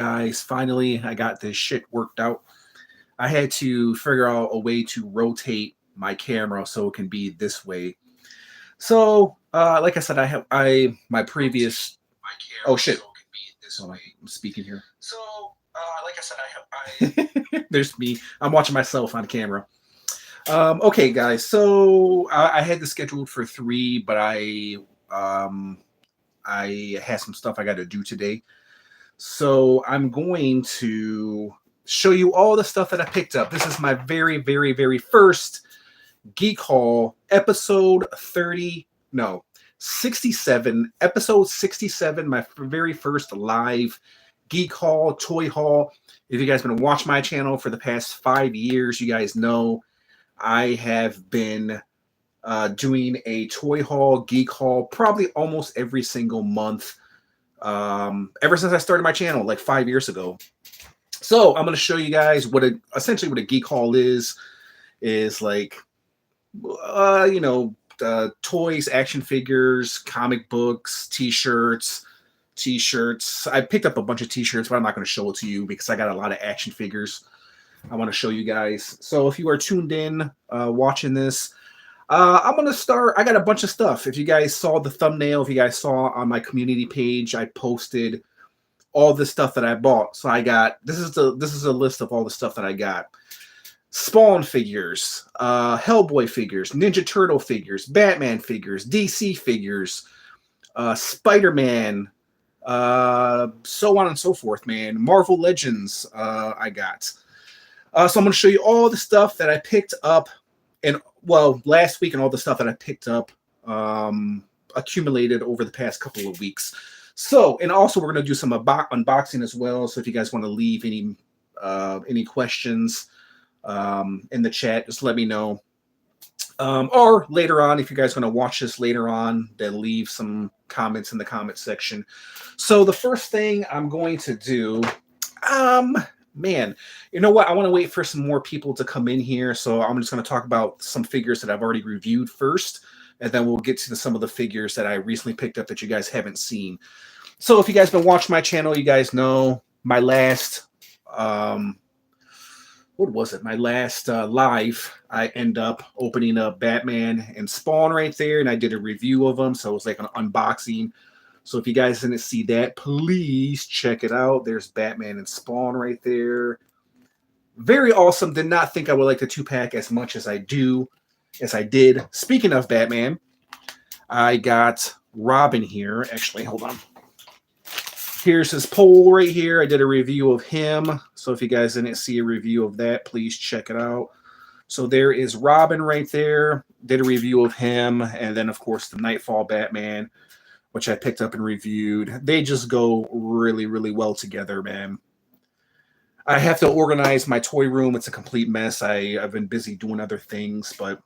Guys, finally I got this shit worked out. I had to figure out a way to rotate my camera so it can be this way. So, like I said, I have I my previous. Oh shit! Hold on, I'm speaking here. Like I said, there's me. I'm watching myself on camera. Okay, guys. So I had this scheduled for 3, but um I had some stuff I got to do today. So I'm going to show you all the stuff that I picked up. This is my very, very, very first Geek Haul, episode 30, no, 67, episode 67, my very first live Geek Haul, Toy Haul. If you guys been watching my channel for the past 5 years, you guys know I have been doing a Toy Haul, Geek Haul, probably almost every single month ever since I started my channel like 5 years ago. So I'm going to show you guys essentially what a Geek Haul is like, toys, action figures, comic books, t-shirts. I picked up a bunch of t-shirts, but I'm not going to show it to you because I got a lot of action figures I want to show you guys. So if you are tuned in, watching this, I'm going to start. I got a bunch of stuff. If you guys saw the thumbnail, if you guys saw on my community page, I posted all the stuff that I bought. So I got, this is a list of all the stuff that I got. Spawn figures, Hellboy figures, Ninja Turtle figures, Batman figures, DC figures, Spider-Man, so on and so forth, man. Marvel Legends, I got. So I'm going to show you all the stuff that I picked up last week, and all the stuff that I picked up accumulated over the past couple of weeks. So, and also we're going to do some unboxing as well. So if you guys want to leave any questions in the chat, just let me know. Or later on, if you guys want to watch this later on, then leave some comments in the comment section. So the first thing I'm going to do, man, you know what? I want to wait for some more people to come in here. So I'm just going to talk about some figures that I've already reviewed first, and then we'll get to some of the figures that I recently picked up that you guys haven't seen. So if you guys been watching my channel, you guys know my last, what was it? My last live, I end up opening up Batman and Spawn right there, and I did a review of them. So it was like an unboxing. So if you guys didn't see that, please check it out. There's Batman and Spawn right there. Very awesome. Did not think I would like the 2-pack as much as I did. Speaking of Batman, I got Robin here. Actually, hold on. Here's his pole right here. I did a review of him. So if you guys didn't see a review of that, please check it out. So there is Robin right there. Did a review of him. And then, of course, the Nightfall Batman, which I picked up and reviewed. They just go really, really well together, man. I have to organize my toy room. It's a complete mess. I've been busy doing other things, but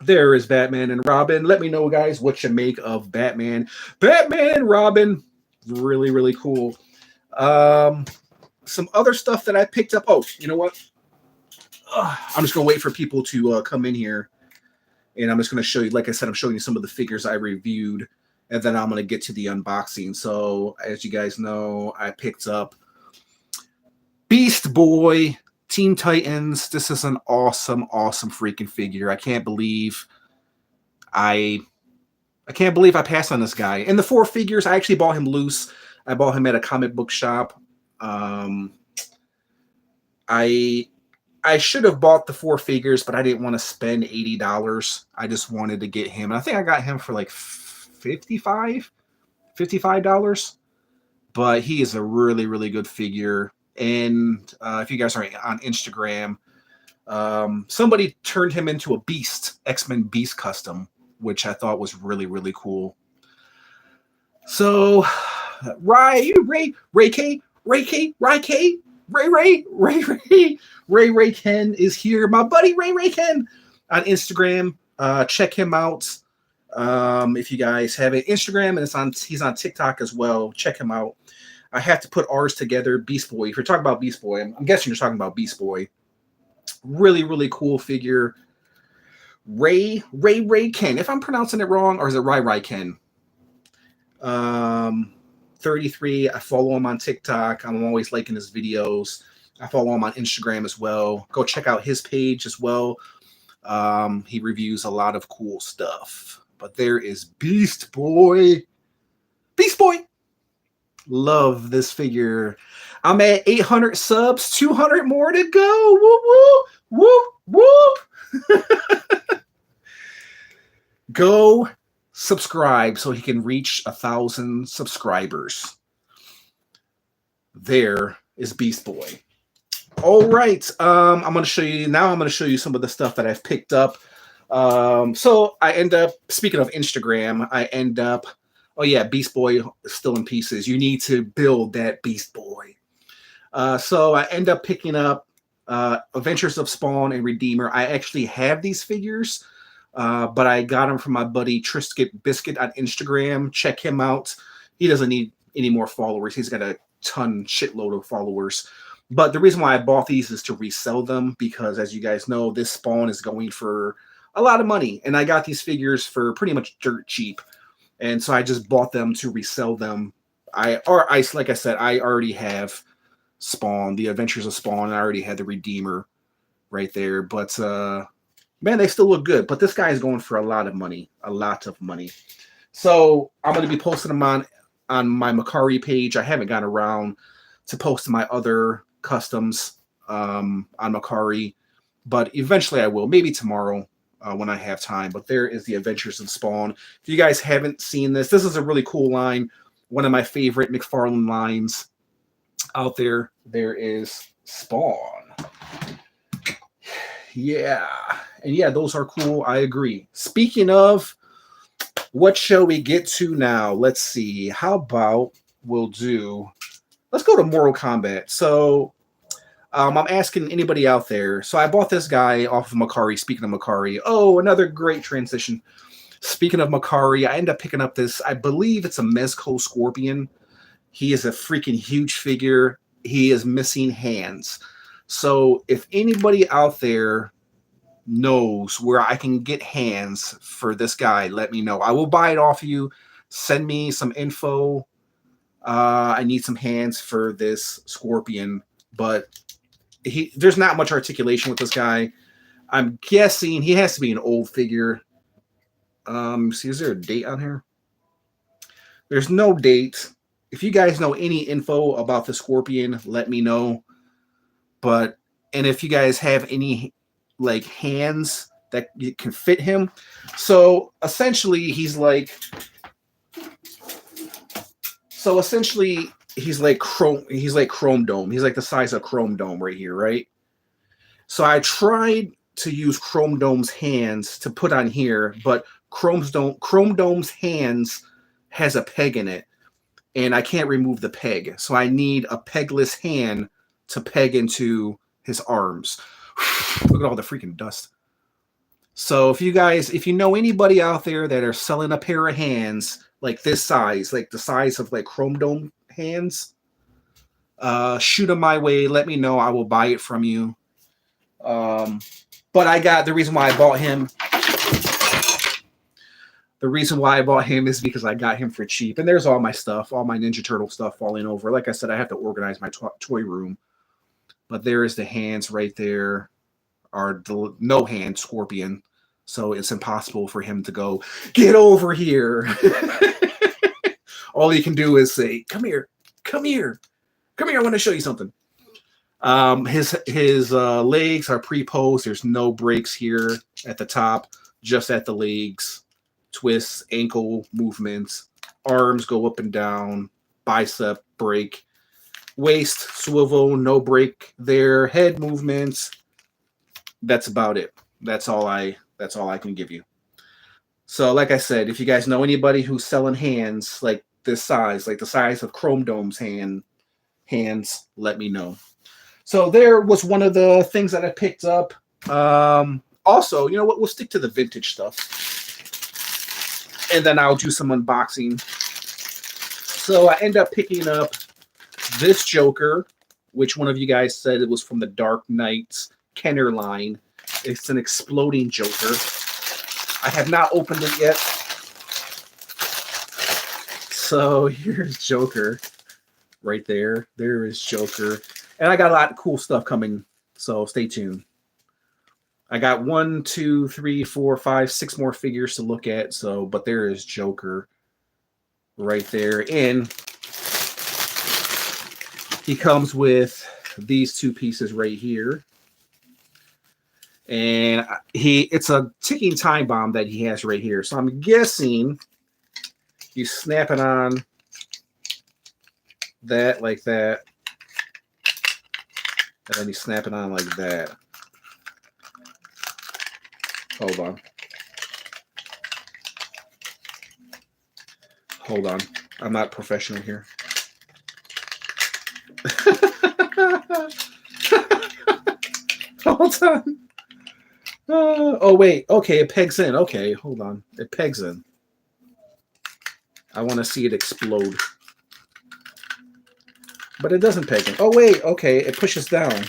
there is Batman and Robin. Let me know, guys, what you make of Batman. Batman and Robin. Really, really cool. Some other stuff that I picked up. Oh, you know what? I'm just going to wait for people to come in here. And I'm just going to show you, like I said, I'm showing you some of the figures I reviewed. And then I'm going to get to the unboxing. So, as you guys know, I picked up Beast Boy, Teen Titans. This is an awesome, awesome freaking figure. I can't believe I passed on this guy. And the 4 figures, I actually bought him loose. I bought him at a comic book shop. I should have bought the 4 figures, but I didn't want to spend $80. I just wanted to get him. And I think I got him for like $55. But he is a really, really good figure. And if you guys are on Instagram, somebody turned him into a Beast, X-Men Beast custom, which I thought was really, really cool. So, Ray Ken is here. My buddy Ray Ken on Instagram. Check him out. If you guys have an Instagram, and he's on TikTok as well. Check him out. I have to put ours together. Beast Boy. If you're talking about Beast Boy, I'm guessing you're talking about Beast Boy. Really, really cool figure. Ray Ken. If I'm pronouncing it wrong, or is it Ray Ken? 33. I follow him on TikTok. I'm always liking his videos. I follow him on Instagram as well. Go check out his page as well. He reviews a lot of cool stuff. But there is Beast Boy. Beast Boy. Love this figure. I'm at 800 subs, 200 more to go. Whoop, whoop, whoop, whoop. Go subscribe so he can reach 1,000 subscribers. There is Beast Boy. All right. I'm going to show you now. I'm going to show you some of the stuff that I've picked up. So I end up, speaking of Instagram, I end up, oh yeah, Beast Boy is still in pieces. You need to build that Beast Boy. So I end up picking up Adventures of Spawn and Redeemer. I actually have these figures, but I got them from my buddy Trisket Biscuit on Instagram. Check him out. He doesn't need any more followers. He's got a shitload of followers. But the reason why I bought these is to resell them because, as you guys know, this Spawn is going for a lot of money. And I got these figures for pretty much dirt cheap. And so I just bought them to resell them. Like I said, I already have Spawn, the Adventures of Spawn. I already had the Redeemer right there. But, man, they still look good. But this guy is going for a lot of money. A lot of money. So I'm going to be posting them on my Macari page. I haven't gotten around to post my other customs on Macari, but eventually I will. Maybe tomorrow when I have time. But there is the Adventures of Spawn. If you guys haven't seen this is a really cool line. One of my favorite McFarlane lines out there. There is Spawn. Yeah. And yeah, those are cool. I agree. Speaking of, what shall we get to now? Let's see. How about let's go to Mortal Kombat. So I'm asking anybody out there. So I bought this guy off of Macari. Speaking of Macari. Oh, another great transition. Speaking of Macari, I end up picking up this. I believe it's a Mezco Scorpion. He is a freaking huge figure. He is missing hands. So if anybody out there knows where I can get hands for this guy, let me know. I will buy it off you. Send me some info. I need some hands for this Scorpion, but there's not much articulation with this guy. I'm guessing he has to be an old figure. See, is there a date on here? There's no date. If you guys know any info about the Scorpion, let me know. And if you guys have any like hands that can fit him. So essentially he's like Chrome Dome. He's like the size of Chrome Dome right here, right? So I tried to use Chrome Dome's hands to put on here, but Chrome Dome's hands has a peg in it, and I can't remove the peg. So I need a pegless hand to peg into his arms. Look at all the freaking dust. So if you know anybody out there that are selling a pair of hands like this size, like the size of like Chrome Dome hands, shoot them my way. Let me know. I will buy it from you. But the reason why I bought him. The reason why I bought him is because I got him for cheap. And there's all my stuff, all my Ninja Turtle stuff falling over. Like I said, I have to organize my toy room. But there is the hands right there. Are the no hand Scorpion. So it's impossible for him to go, get over here. All he can do is say, come here, come here, come here. I want to show you something. His legs are pre-posed. There's no breaks here at the top, just at the legs. Twists, ankle movements, arms go up and down, bicep break, waist swivel, no break there, head movements. That's about it. That's all I can give you. So like I said, if you guys know anybody who's selling hands like this size, like the size of Chrome Dome's hands, let me know. So there was one of the things that I picked up. Also, you know what? We'll stick to the vintage stuff. And then I'll do some unboxing. So I end up picking up this Joker, which one of you guys said it was from the Dark Knight's Kenner line. It's an exploding Joker. I have not opened it yet. So here's Joker right there. There is Joker. And I got a lot of cool stuff coming, so stay tuned. I got 1, 2, 3, 4, 5, 6 more figures to look at. So, but there is Joker right there. And he comes with these 2 pieces right here. And it's a ticking time bomb that he has right here. So I'm guessing you snap it on that like that. And then you snap it on like that. Hold on. Hold on. I'm not professional here. Hold on. Oh, wait. Okay, it pegs in. Okay, hold on. It pegs in. I want to see it explode. But it doesn't peg in. Oh, wait. Okay, it pushes down.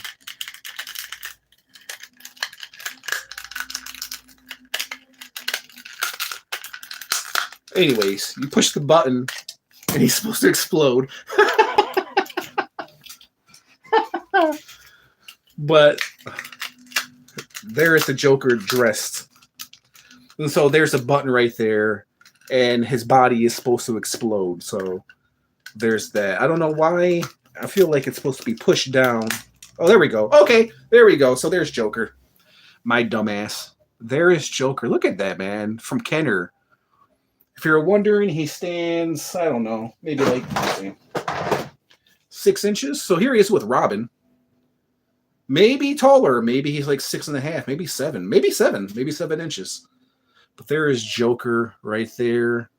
Anyways, you push the button, and he's supposed to explode. But there is the Joker dressed. And so there's a button right there, and his body is supposed to explode. So there's that. I don't know why. I feel like it's supposed to be pushed down. Oh, there we go. Okay, there we go. So there's Joker. My dumbass. There is Joker. Look at that, man. From Kenner. If you're wondering, he stands, I don't know, maybe like 6 inches. So here he is with Robin. Maybe taller. Maybe he's like 6.5. Maybe 7. Maybe 7. Maybe 7 inches. But there is Joker right there.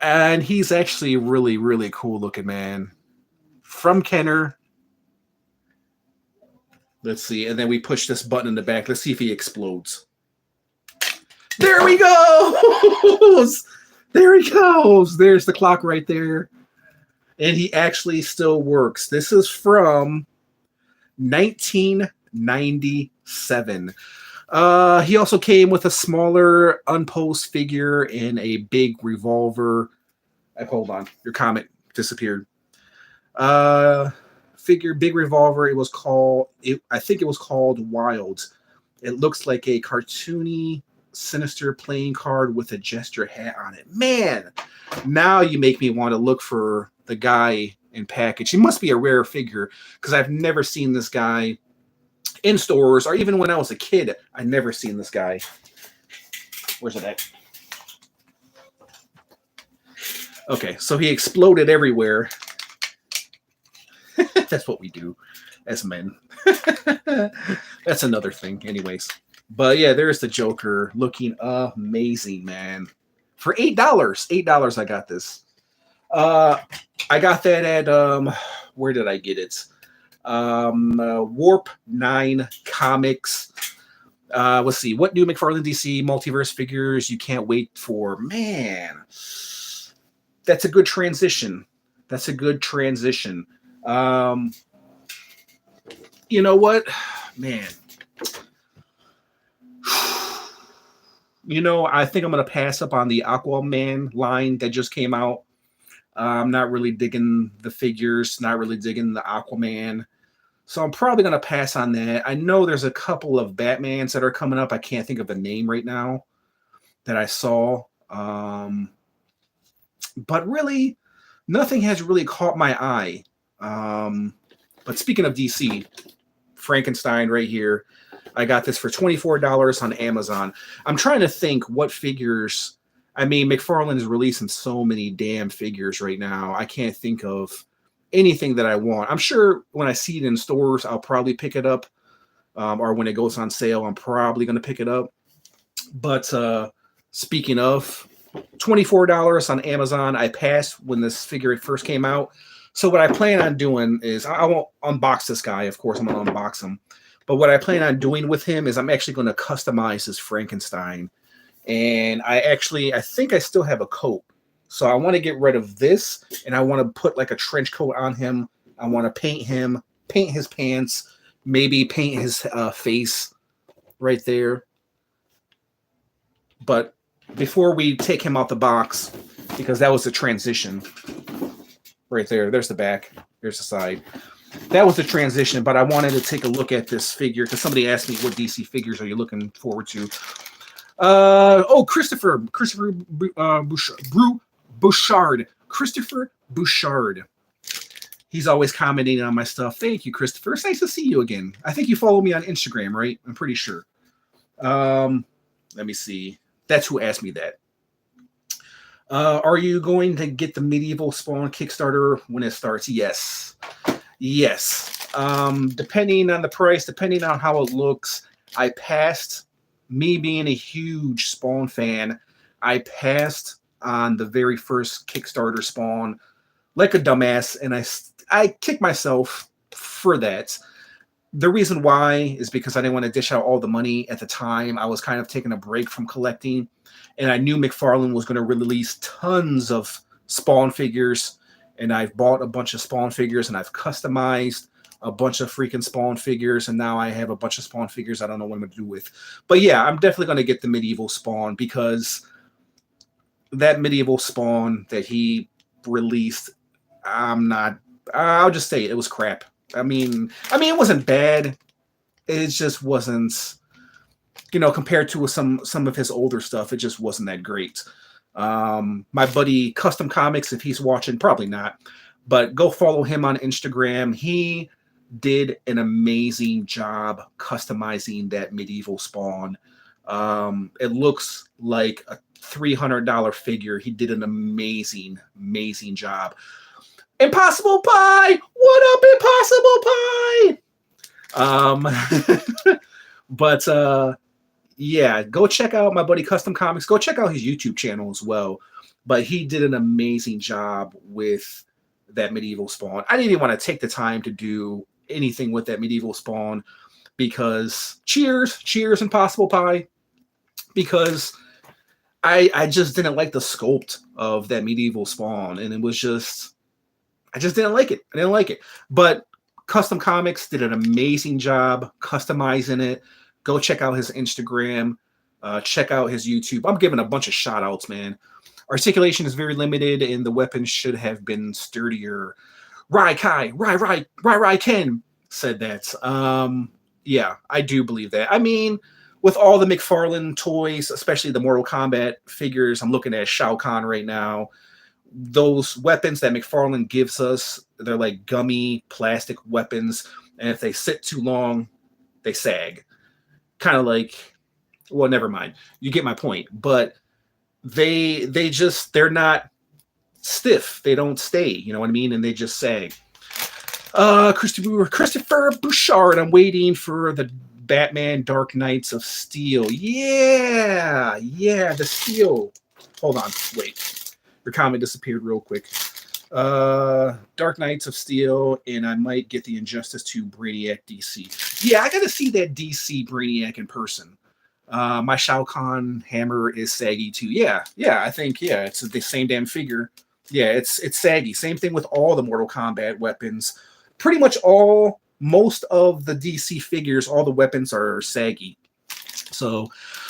And he's actually really, really cool looking, man. From Kenner. Let's see. And then we push this button in the back. Let's see if he explodes. There we go. There he goes. There's the clock right there. And he actually still works. This is from 1997. He also came with a smaller unposed figure and a big revolver. Hold on. Your comment disappeared. Figure, big revolver. It was called, I think it was called Wild. It looks like a cartoony, sinister playing card with a jester hat on it. Man, now you make me want to look for the guy in package. He must be a rare figure because I've never seen this guy in stores, or even when I was a kid, I never seen this guy. Where's it at? Okay, so he exploded everywhere. That's what we do as men. That's another thing, anyways. But yeah, there's the Joker looking amazing, man. For $8. $8 I got this. I got that at where did I get it? Warp 9 Comics. Let's see. What new McFarlane DC multiverse figures you can't wait for? Man, that's a good transition. That's a good transition. You know what? Man. You know, I think I'm going to pass up on the Aquaman line that just came out. I'm not really digging the figures, not really digging the Aquaman. So I'm probably going to pass on that. I know there's a couple of Batmans that are coming up. I can't think of the name right now that I saw. But really, nothing has really caught my eye. But speaking of DC, Frankenstein right here. I got this for $24 on Amazon. I'm trying to think what figures. I mean, McFarlane is releasing so many damn figures right now. I can't think of anything that I want. I'm sure when I see it in stores, I'll probably pick it up. Or when it goes on sale, I'm probably going to pick it up. But speaking of, $24 on Amazon. I passed when this figure first came out. So what I plan on doing is I won't unbox this guy. Of course, I'm going to unbox him. But what I plan on doing with him is I'm actually going to customize his Frankenstein. And I think I still have a coat. So I want to get rid of this, and I want to put like a trench coat on him. I want to paint him, paint his pants, maybe paint his face right there. But before we take him out the box, because that was the transition right there. There's the back. Here's the side. That was the transition, but I wanted to take a look at this figure because somebody asked me what DC figures are you looking forward to. Christopher Bouchard. Christopher Bouchard. He's always commenting on my stuff. Thank you, Christopher. It's nice to see you again. I think you follow me on Instagram, right? I'm pretty sure. Let me see. That's who asked me that. Are you going to get the Medieval Spawn Kickstarter when it starts? Yes. Depending on the price, depending on how it looks, I passed. Me being a huge Spawn fan, I passed on the very first Kickstarter Spawn like a dumbass, and I kicked myself for that. The reason why is because I didn't want to dish out all the money at the time. I was kind of taking a break from collecting, and I knew McFarlane was going to release tons of Spawn figures, and I've bought a bunch of Spawn figures, and I've customized a bunch of freaking Spawn figures, and now I have a bunch of Spawn figures I don't know what I'm going to do with. But yeah, I'm definitely going to get the Medieval Spawn because that Medieval Spawn that he released, I'll just say it was crap. I mean, it wasn't bad. It just wasn't, compared to some of his older stuff, it just wasn't that great. My buddy Custom Comics, if he's watching, probably not, but go follow him on Instagram. He did an amazing job customizing that Medieval Spawn. It looks like a $300 figure. He did an amazing job. Impossible Pie! What up, Impossible Pie? But yeah, go check out my buddy Custom Comics. Go check out his YouTube channel as well. But he did an amazing job with that Medieval Spawn. I didn't even want to take the time to do anything with that Medieval Spawn because cheers, Impossible Pie. Because I just didn't like the sculpt of that Medieval Spawn, and it was just, I just didn't like it. I didn't like it. But Custom Comics did an amazing job customizing it. Go check out his Instagram. Check out his YouTube. I'm giving a bunch of shout outs, man. Articulation is very limited, and the weapons should have been sturdier. Rai Ken said that. Yeah, I do believe that. I mean, with all the McFarlane toys, especially the Mortal Kombat figures, I'm looking at Shao Kahn right now. Those weapons that McFarlane gives us, they're like gummy plastic weapons, and if they sit too long, they sag. Kind of like, well, never mind. You get my point. But they're not stiff. They don't stay, you know what I mean? And they just sag. Christopher Bouchard. I'm waiting for the Batman Dark Knights of Steel. Yeah, the Steel. Hold on, wait. Your comment disappeared real quick. Dark Knights of Steel, and I might get the Injustice 2 Brainiac DC. Yeah, I gotta see that DC Brainiac in person. My Shao Kahn hammer is saggy too. Yeah, I think, it's the same damn figure. Yeah, it's saggy. Same thing with all the Mortal Kombat weapons. Pretty much most of the DC figures, all the weapons are saggy. So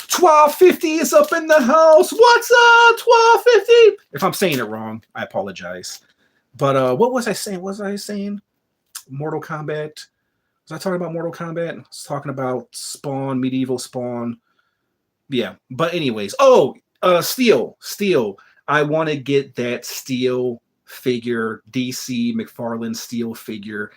1250 is up in the house. What's up, 1250? If I'm saying it wrong, I apologize. But what was I saying? Mortal Kombat. Was I talking about Mortal Kombat? I was talking about Spawn, Medieval Spawn. Yeah. But anyways, Steel. I want to get that Steel figure, DC McFarlane Steel figure.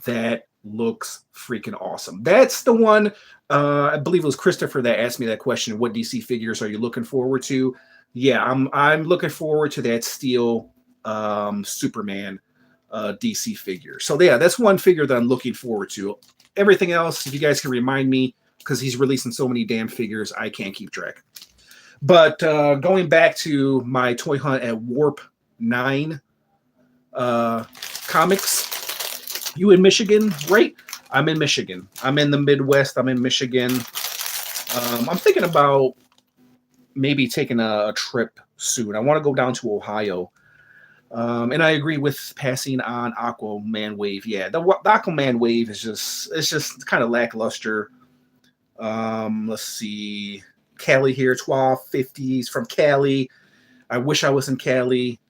That looks freaking awesome. That's the one. I believe it was Christopher that asked me that question. What DC figures are you looking forward to? Yeah, I'm looking forward to that Steel Superman DC figure. So yeah, that's one figure that I'm looking forward to. Everything else, if you guys can remind me, because he's releasing so many damn figures, I can't keep track. But going back to my toy hunt at Warp 9 Comics, you in Michigan, right? I'm in Michigan. I'm in the Midwest. I'm in Michigan. I'm thinking about maybe taking a trip soon. I want to go down to Ohio. And I agree with passing on Aquaman Wave. Yeah, the Aquaman Wave is just kind of lackluster. Let's see. Cali here, 1250s from Cali. I wish I was in Cali.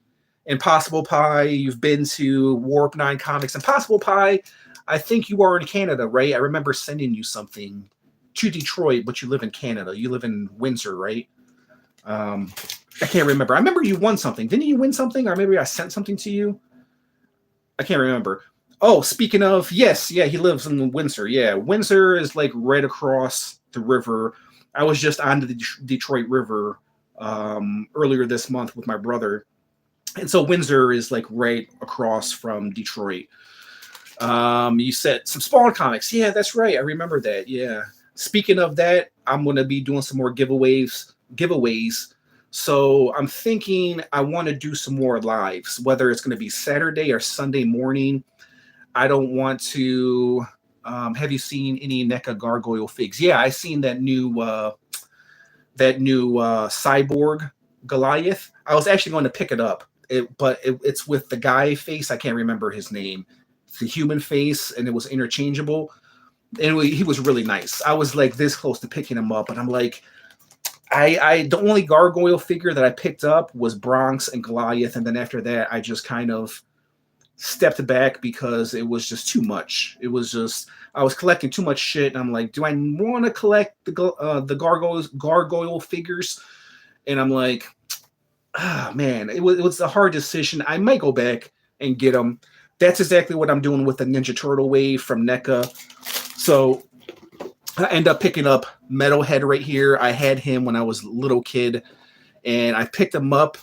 Impossible Pie, you've been to Warp 9 Comics. Impossible Pie, I think you are in Canada, right? I remember sending you something to Detroit, but you live in Canada. You live in Windsor, right? I can't remember. I remember you won something. Didn't you win something? Or maybe I sent something to you? I can't remember. Oh, speaking of, yes, yeah, he lives in Windsor. Yeah, Windsor is like right across the river. I was just on the Detroit River earlier this month with my brother. And so Windsor is like right across from Detroit. You said some Spawn comics. Yeah, that's right. I remember that. Yeah. Speaking of that, I'm gonna be doing some more giveaways. So I'm thinking I want to do some more lives, whether it's going to be Saturday or Sunday morning. I don't want to. Have you seen any NECA Gargoyle figs? Yeah, I seen that new cyborg Goliath. I was actually going to pick it up, it's with the guy face. I can't remember his name. It's the human face, and it was interchangeable. And he was really nice. I was like this close to picking him up, and I'm like, I the only gargoyle figure that I picked up was Bronx and Goliath, and then after that, I just kind of stepped back because it was just too much. It was just I was collecting too much shit, and I'm like, do I want to collect the gargoyle figures? And I'm like, ah, man, it was a hard decision. I might go back and get them. That's exactly what I'm doing with the Ninja Turtle wave from NECA. So I end up picking up Metalhead right here. I had him when I was a little kid, and I picked him up.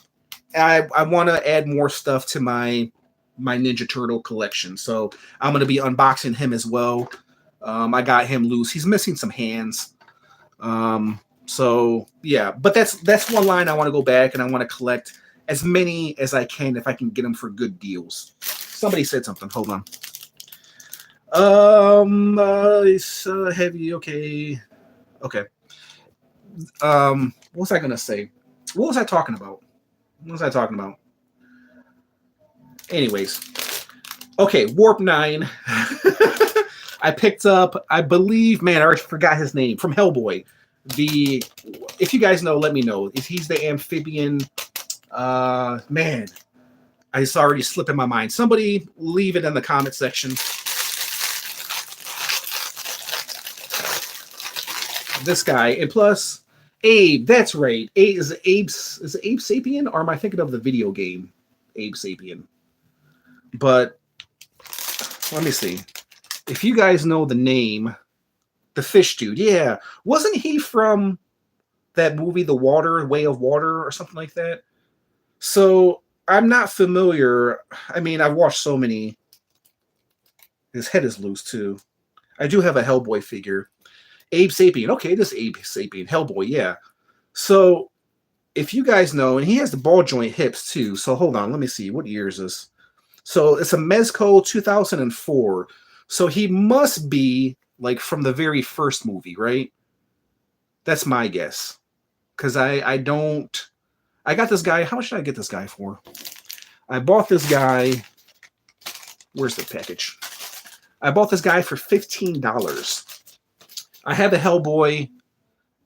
I want to add more stuff to my Ninja Turtle collection, so I'm going to be unboxing him as well. I got him loose. He's missing some hands. So yeah, but that's one line I want to go back, and I want to collect as many as I can if I can get them for good deals. Somebody said something. Hold on. It's heavy. Okay. What was I gonna say? What was I talking about? Anyways, okay. Warp 9. I picked up. I believe, man, I already forgot his name from Hellboy. If you guys know, let me know. If he's the amphibian, man, it's already slipping my mind. Somebody leave it in the comment section. This guy, and plus Abe. That's right. Is it Abe Sapien, or am I thinking of the video game Abe Sapien? But let me see. If you guys know the name, the fish dude, yeah, wasn't he from that movie, The Way of Water, or something like that? So I'm not familiar. I mean, I've watched so many. His head is loose too. I do have a Hellboy figure. Abe Sapien. Okay, this Abe Sapien. Hellboy, yeah. So if you guys know, and he has the ball joint hips too. So hold on, let me see. What year is this? So it's a Mezco 2004. So he must be like from the very first movie, right? That's my guess. Because I got this guy. How much did I get this guy for? I bought this guy. Where's the package? I bought this guy for $15. I have a Hellboy,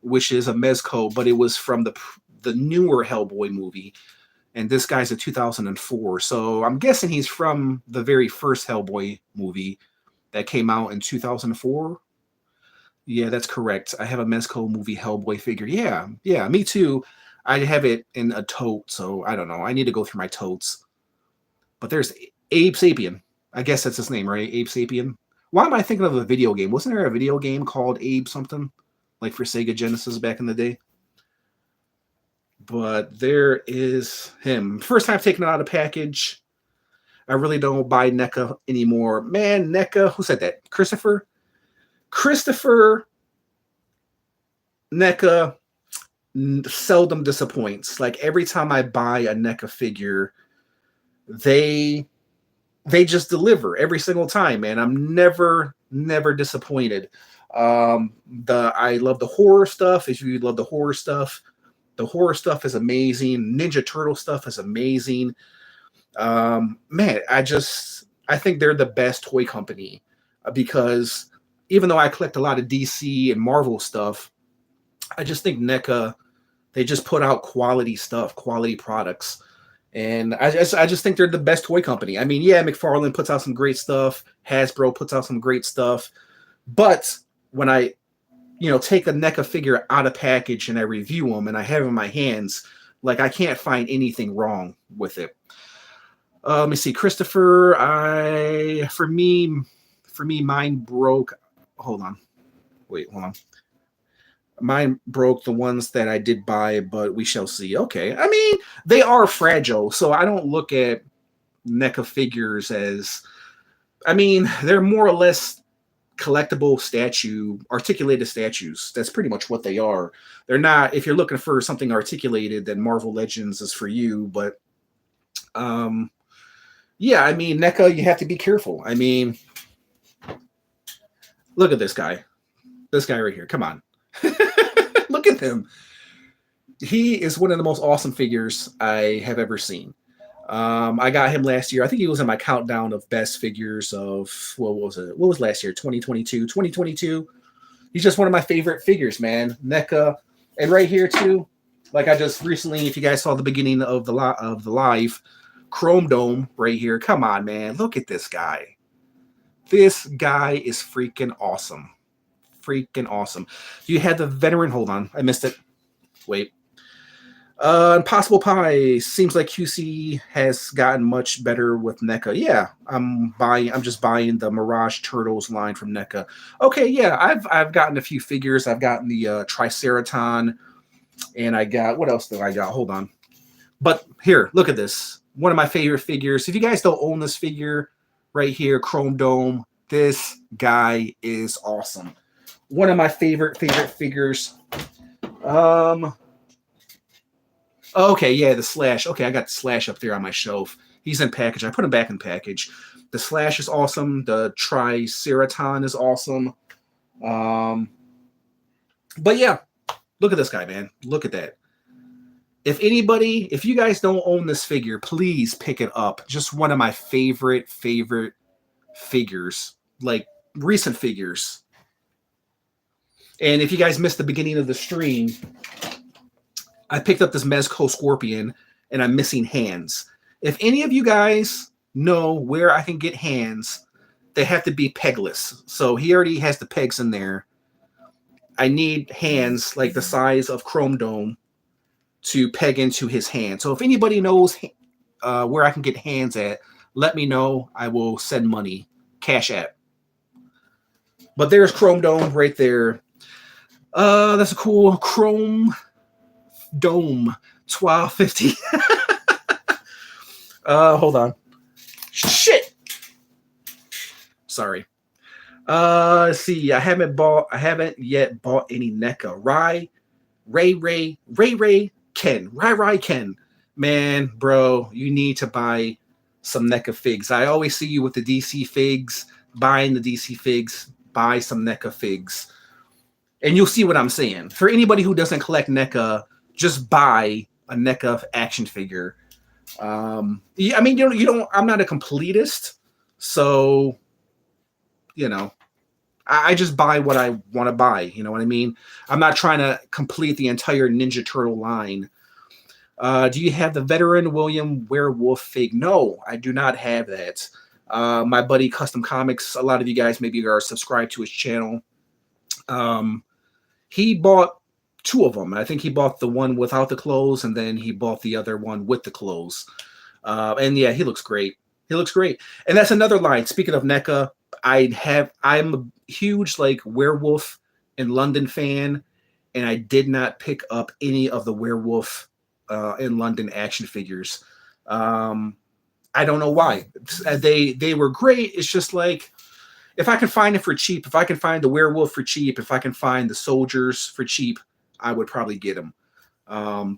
which is a Mezco, but it was from the newer Hellboy movie. And this guy's a 2004. So I'm guessing he's from the very first Hellboy movie that came out in 2004. Yeah, that's correct. I have a Mezco movie Hellboy figure. Yeah, me too. I have it in a tote, so I don't know. I need to go through my totes. But there's Abe Sapien. I guess that's his name, right? Abe Sapien. Why am I thinking of a video game? Wasn't there a video game called Abe something? Like for Sega Genesis back in the day? But there is him. First time taking it out of package. I really don't buy NECA anymore. Man, NECA, who said that? Christopher NECA seldom disappoints. Like every time I buy a NECA figure, they just deliver every single time, man. I'm never disappointed. I love the horror stuff. If you love the horror stuff is amazing. Ninja Turtle stuff is amazing. Man, I think they're the best toy company because even though I collect a lot of DC and Marvel stuff, I just think NECA They just put out quality stuff, quality products. And I just think they're the best toy company. I mean, yeah, McFarlane puts out some great stuff. Hasbro puts out some great stuff. But when I, take a NECA figure out of package and I review them and I have them in my hands, like I can't find anything wrong with it. Let me see, Christopher. For me, mine broke. Hold on, wait, hold on. Mine broke the ones that I did buy, but we shall see. Okay, I mean they are fragile, so I don't look at NECA figures as. I mean, they're more or less collectible articulated statues. That's pretty much what they are. They're not. If you're looking for something articulated, then Marvel Legends is for you. But yeah, I mean NECA, you have to be careful. I mean, look at this guy. This guy right here. Come on. Look at him. He is one of the most awesome figures I have ever seen. I got him last year. I think he was in my countdown of best figures of, what was it? What was last year? 2022. 2022. He's just one of my favorite figures, man. NECA. And right here, too, like I just recently, if you guys saw the beginning of the live, Chrome Dome right here. Come on, man. Look at this guy. This guy is freaking awesome. Freaking awesome. You had the veteran. Hold on. I missed it. Wait. Impossible Pie. Seems like QC has gotten much better with NECA. Yeah, I'm just buying the Mirage Turtles line from NECA. Okay, yeah, I've gotten a few figures. I've gotten the Triceraton, and I got, what else do I got? Hold on. But here, look at this. One of my favorite figures. If you guys don't own this figure right here, Chrome Dome, this guy is awesome. One of my favorite figures. Okay, yeah, the Slash. Okay, I got the Slash up there on my shelf. He's in package. I put him back in package. The Slash is awesome. The Triceraton is awesome. But yeah, look at this guy, man. Look at that. If you guys don't own this figure, please pick it up. Just one of my favorite figures, like recent figures. And if you guys missed the beginning of the stream, I picked up this Mezco Scorpion, and I'm missing hands. If any of you guys know where I can get hands, they have to be pegless. So he already has the pegs in there. I need hands like the size of Chrome Dome to peg into his hand. So if anybody knows where I can get hands at, let me know. I will send money, cash app. But there's Chrome Dome right there. That's a cool Chrome Dome 1250. Hold on. Shit. Sorry. Let's see. I haven't yet bought any NECA. Ray Ken. Man, bro, you need to buy some NECA figs. I always see you with the DC figs, buying the DC figs, buy some NECA figs. And you'll see what I'm saying. For anybody who doesn't collect NECA, just buy a NECA action figure. Yeah, I mean, you don't. I'm not a completist, so I just buy what I want to buy. You know what I mean? I'm not trying to complete the entire Ninja Turtle line. Do you have the veteran William Werewolf fig? No, I do not have that. My buddy Custom Comics. A lot of you guys maybe are subscribed to his channel. He bought two of them. I think he bought the one without the clothes, and then he bought the other one with the clothes. And yeah, he looks great. He looks great. And that's another line. Speaking of NECA, I'm a huge Werewolf in London fan, and I did not pick up any of the Werewolf in London action figures. I don't know why. They were great. It's just if I can find it for cheap, if I can find the Werewolf for cheap, if I can find the soldiers for cheap, I would probably get them.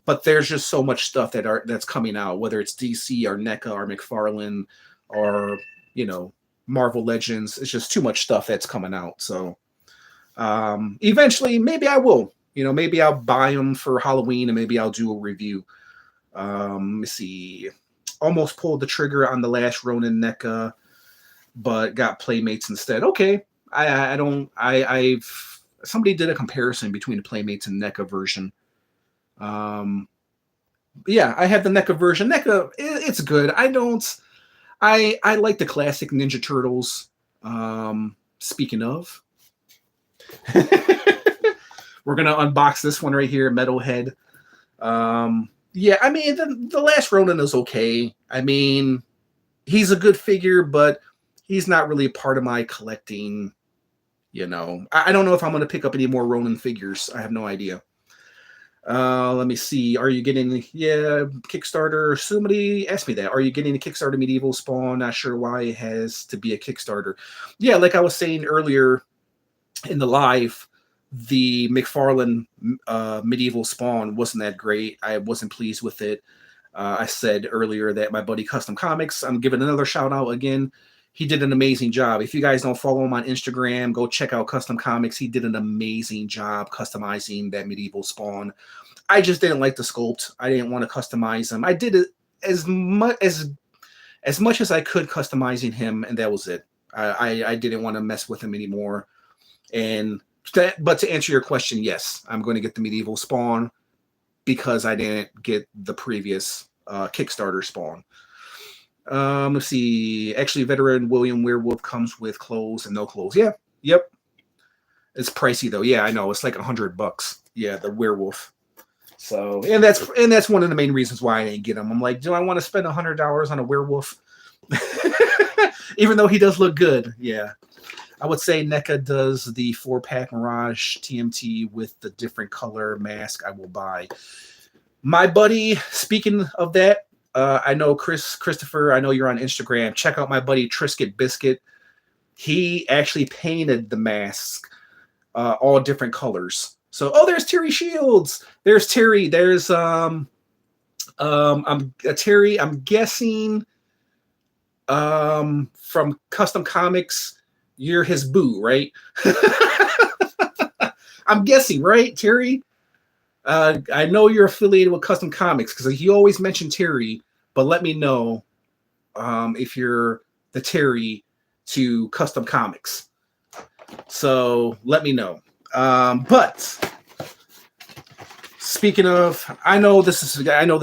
But there's just so much stuff that's coming out, whether it's DC or NECA or McFarlane or Marvel Legends. It's just too much stuff that's coming out. So eventually, maybe I will. Maybe I'll buy them for Halloween, and maybe I'll do a review. Let me see. Almost pulled the trigger on the last Ronin NECA, but got Playmates instead. Okay, I've somebody did a comparison between the Playmates and NECA version. Um, yeah, I have the NECA version. NECA, it's good. I like the classic Ninja Turtles. Speaking of, we're gonna unbox this one right here, Metalhead. Yeah, I mean the last Ronin is okay. I mean, he's a good figure, but he's not really part of my collecting. I don't know if I'm gonna pick up any more Ronin figures. I have no idea. Let me see. Are you getting Kickstarter? Somebody asked me that. Are you getting a Kickstarter Medieval Spawn? Not sure why it has to be a Kickstarter. Yeah, like I was saying earlier in the live, the McFarlane Medieval Spawn wasn't that great. I wasn't pleased with it. I said earlier that my buddy Custom Comics, I'm giving another shout out again. He did an amazing job. If you guys don't follow him on Instagram, go check out Custom Comics. He did an amazing job customizing that Medieval Spawn. I just didn't like the sculpt. I didn't want to customize him. I did it as much as I could customizing him, and that was it. I didn't want to mess with him anymore. But to answer your question, yes, I'm going to get the Medieval Spawn because I didn't get the previous Kickstarter Spawn. Let's see. Actually, veteran William Werewolf comes with clothes and no clothes. Yeah, yep. It's pricey though. Yeah, I know. It's like $100. Yeah, the werewolf. So, and that's one of the main reasons why I didn't get him. I'm like, do I want to spend $100 on a werewolf? Even though he does look good. Yeah. I would say NECA does the 4-pack Mirage TMT with the different color mask I will buy. My buddy, speaking of that, I know Christopher, I know you're on Instagram. Check out my buddy Trisket Biscuit. He actually painted the mask all different colors. So, there's Terry Shields. There's Terry. There's I'm Terry. I'm guessing from Custom Comics, you're his boo, right? I'm guessing, right, Terry? I know you're affiliated with Custom Comics because you always mention Terry, but let me know if you're the Terry to Custom Comics. So let me know. But speaking of, I know this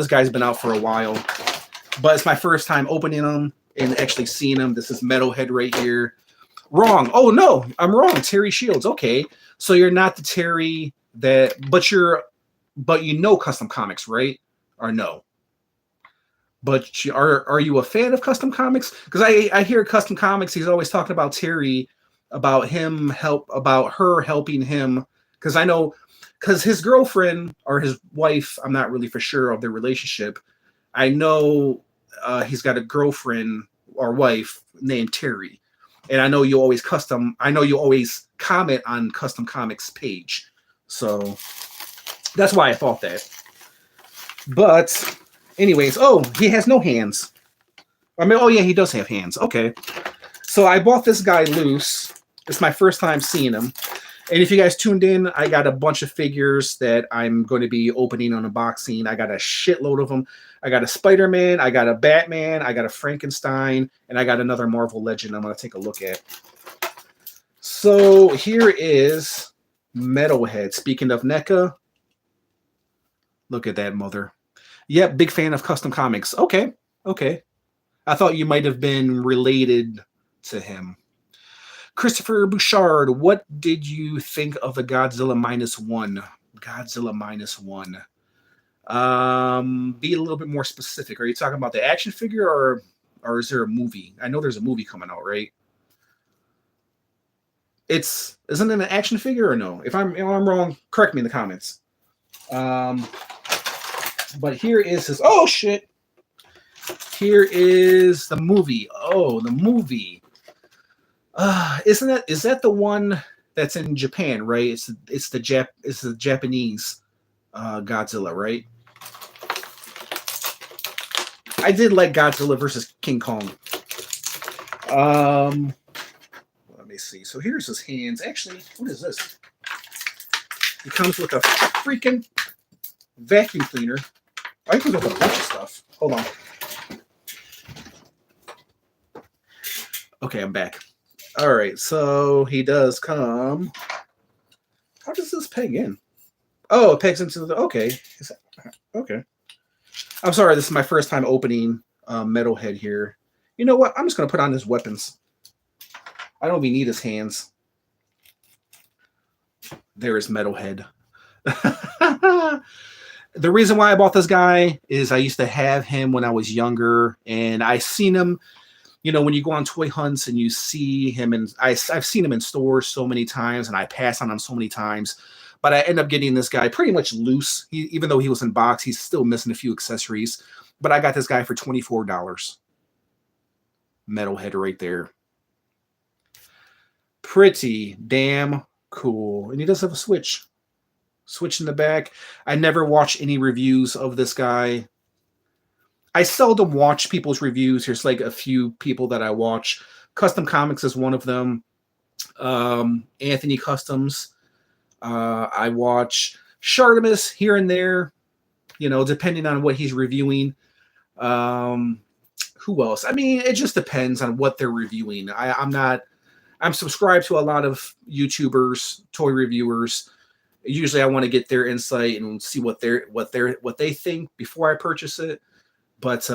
guy's been out for a while, but it's my first time opening them and actually seeing them. This is Metalhead right here. Wrong. Oh no, I'm wrong. Terry Shields. Okay, so you're not the Terry but you know Custom Comics, right? Or no? But are you a fan of Custom Comics? Because I hear Custom Comics. He's always talking about Terry, about her helping him. Because I know, because his girlfriend or his wife, I'm not really for sure of their relationship. I know he's got a girlfriend or wife named Terry. And I know you always comment on Custom Comics page. So that's why I thought that. But anyways, he has no hands. I mean, yeah, he does have hands. Okay. So I bought this guy loose. It's my first time seeing him. And if you guys tuned in, I got a bunch of figures that I'm going to be opening on unboxing. I got a shitload of them. I got a Spider-Man, I got a Batman, I got a Frankenstein, and I got another Marvel Legend I'm going to take a look at. So here is Metalhead. Speaking of NECA, look at that mother. Yep, big fan of Custom Comics. Okay. I thought you might have been related to him. Christopher Bouchard, what did you think of the Godzilla -1? Godzilla -1. Be a little bit more specific. Are you talking about the action figure or is there a movie? I know there's a movie coming out, right? Isn't it an action figure or no? If I'm wrong, correct me in the comments. But here is his. Oh shit! Here is the movie. Oh, the movie. Is that the one that's in Japan, right? It's the Japanese Godzilla, right? I did like Godzilla versus King Kong. Let me see. So here's his hands. Actually, what is this? He comes with a freaking vacuum cleaner. I comes with a bunch of stuff. Hold on. Okay, I'm back. All right, so he does come. How does this peg in? Oh, it pegs into the. Okay. Okay. I'm sorry. This is my first time opening Metalhead here. You know what? I'm just gonna put on his weapons. I don't even need his hands. There is Metalhead. The reason why I bought this guy is I used to have him when I was younger, and I seen him. You know, when you go on toy hunts and you see him, and I've seen him in stores so many times, and I pass on him so many times. But I end up getting this guy pretty much loose. Even though he was in box, he's still missing a few accessories. But I got this guy for $24. Metalhead right there. Pretty damn cool. And he does have a switch. Switch in the back. I never watch any reviews of this guy. I seldom watch people's reviews. There's like a few people that I watch. Custom Comics is one of them. Anthony Customs. I watch Shartimus here and there, you know, depending on what he's reviewing. Who else? I mean, it just depends on what they're reviewing. I'm subscribed to a lot of YouTubers, toy reviewers. Usually I want to get their insight and see what they think before I purchase it. But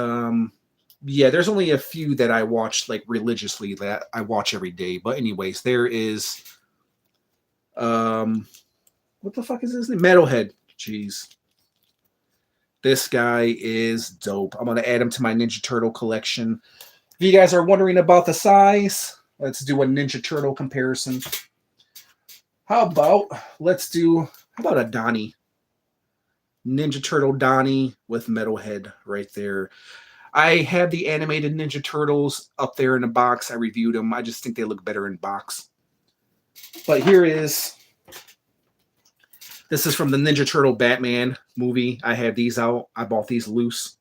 yeah, there's only a few that I watch like religiously that I watch every day. But anyways, there is what the fuck is his name? Metalhead. Jeez. This guy is dope. I'm gonna add him to my Ninja Turtle collection. If you guys are wondering about the size, let's do a Ninja Turtle comparison. How about a Donnie? Ninja Turtle Donnie with Metalhead right there. I have the animated Ninja Turtles up there in the box. I reviewed them. I just think they look better in box. But this is from the Ninja Turtle Batman movie. I have these out. I bought these loose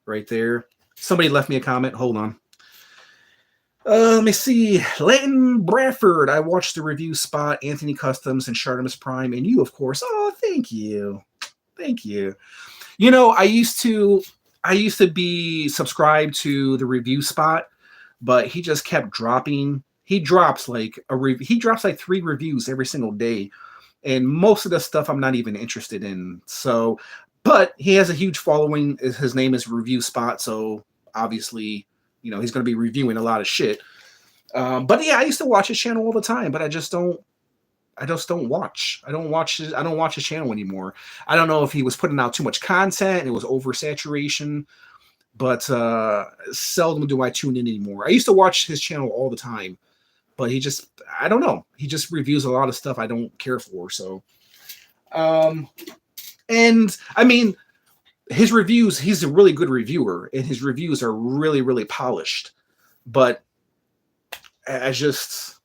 right there. Somebody left me a comment. Hold on. Let me see. Leighton Bradford. I watched the review spot, Anthony Customs and Shartimus Prime, and you, of course. Oh, thank you. Thank you. You know, I used to be subscribed to the review spot, but he just kept dropping. He drops like 3 reviews every single day, and most of the stuff I'm not even interested in. So, but he has a huge following. His name is Review Spot, so obviously, you know, he's going to be reviewing a lot of shit. But yeah, I used to watch his channel all the time, but I just don't watch. I don't watch his channel anymore. I don't know if he was putting out too much content and it was oversaturation, but seldom do I tune in anymore. I used to watch his channel all the time, but I don't know. He just reviews a lot of stuff I don't care for. So, and I mean, his reviews, he's a really good reviewer and his reviews are really, really polished, but I just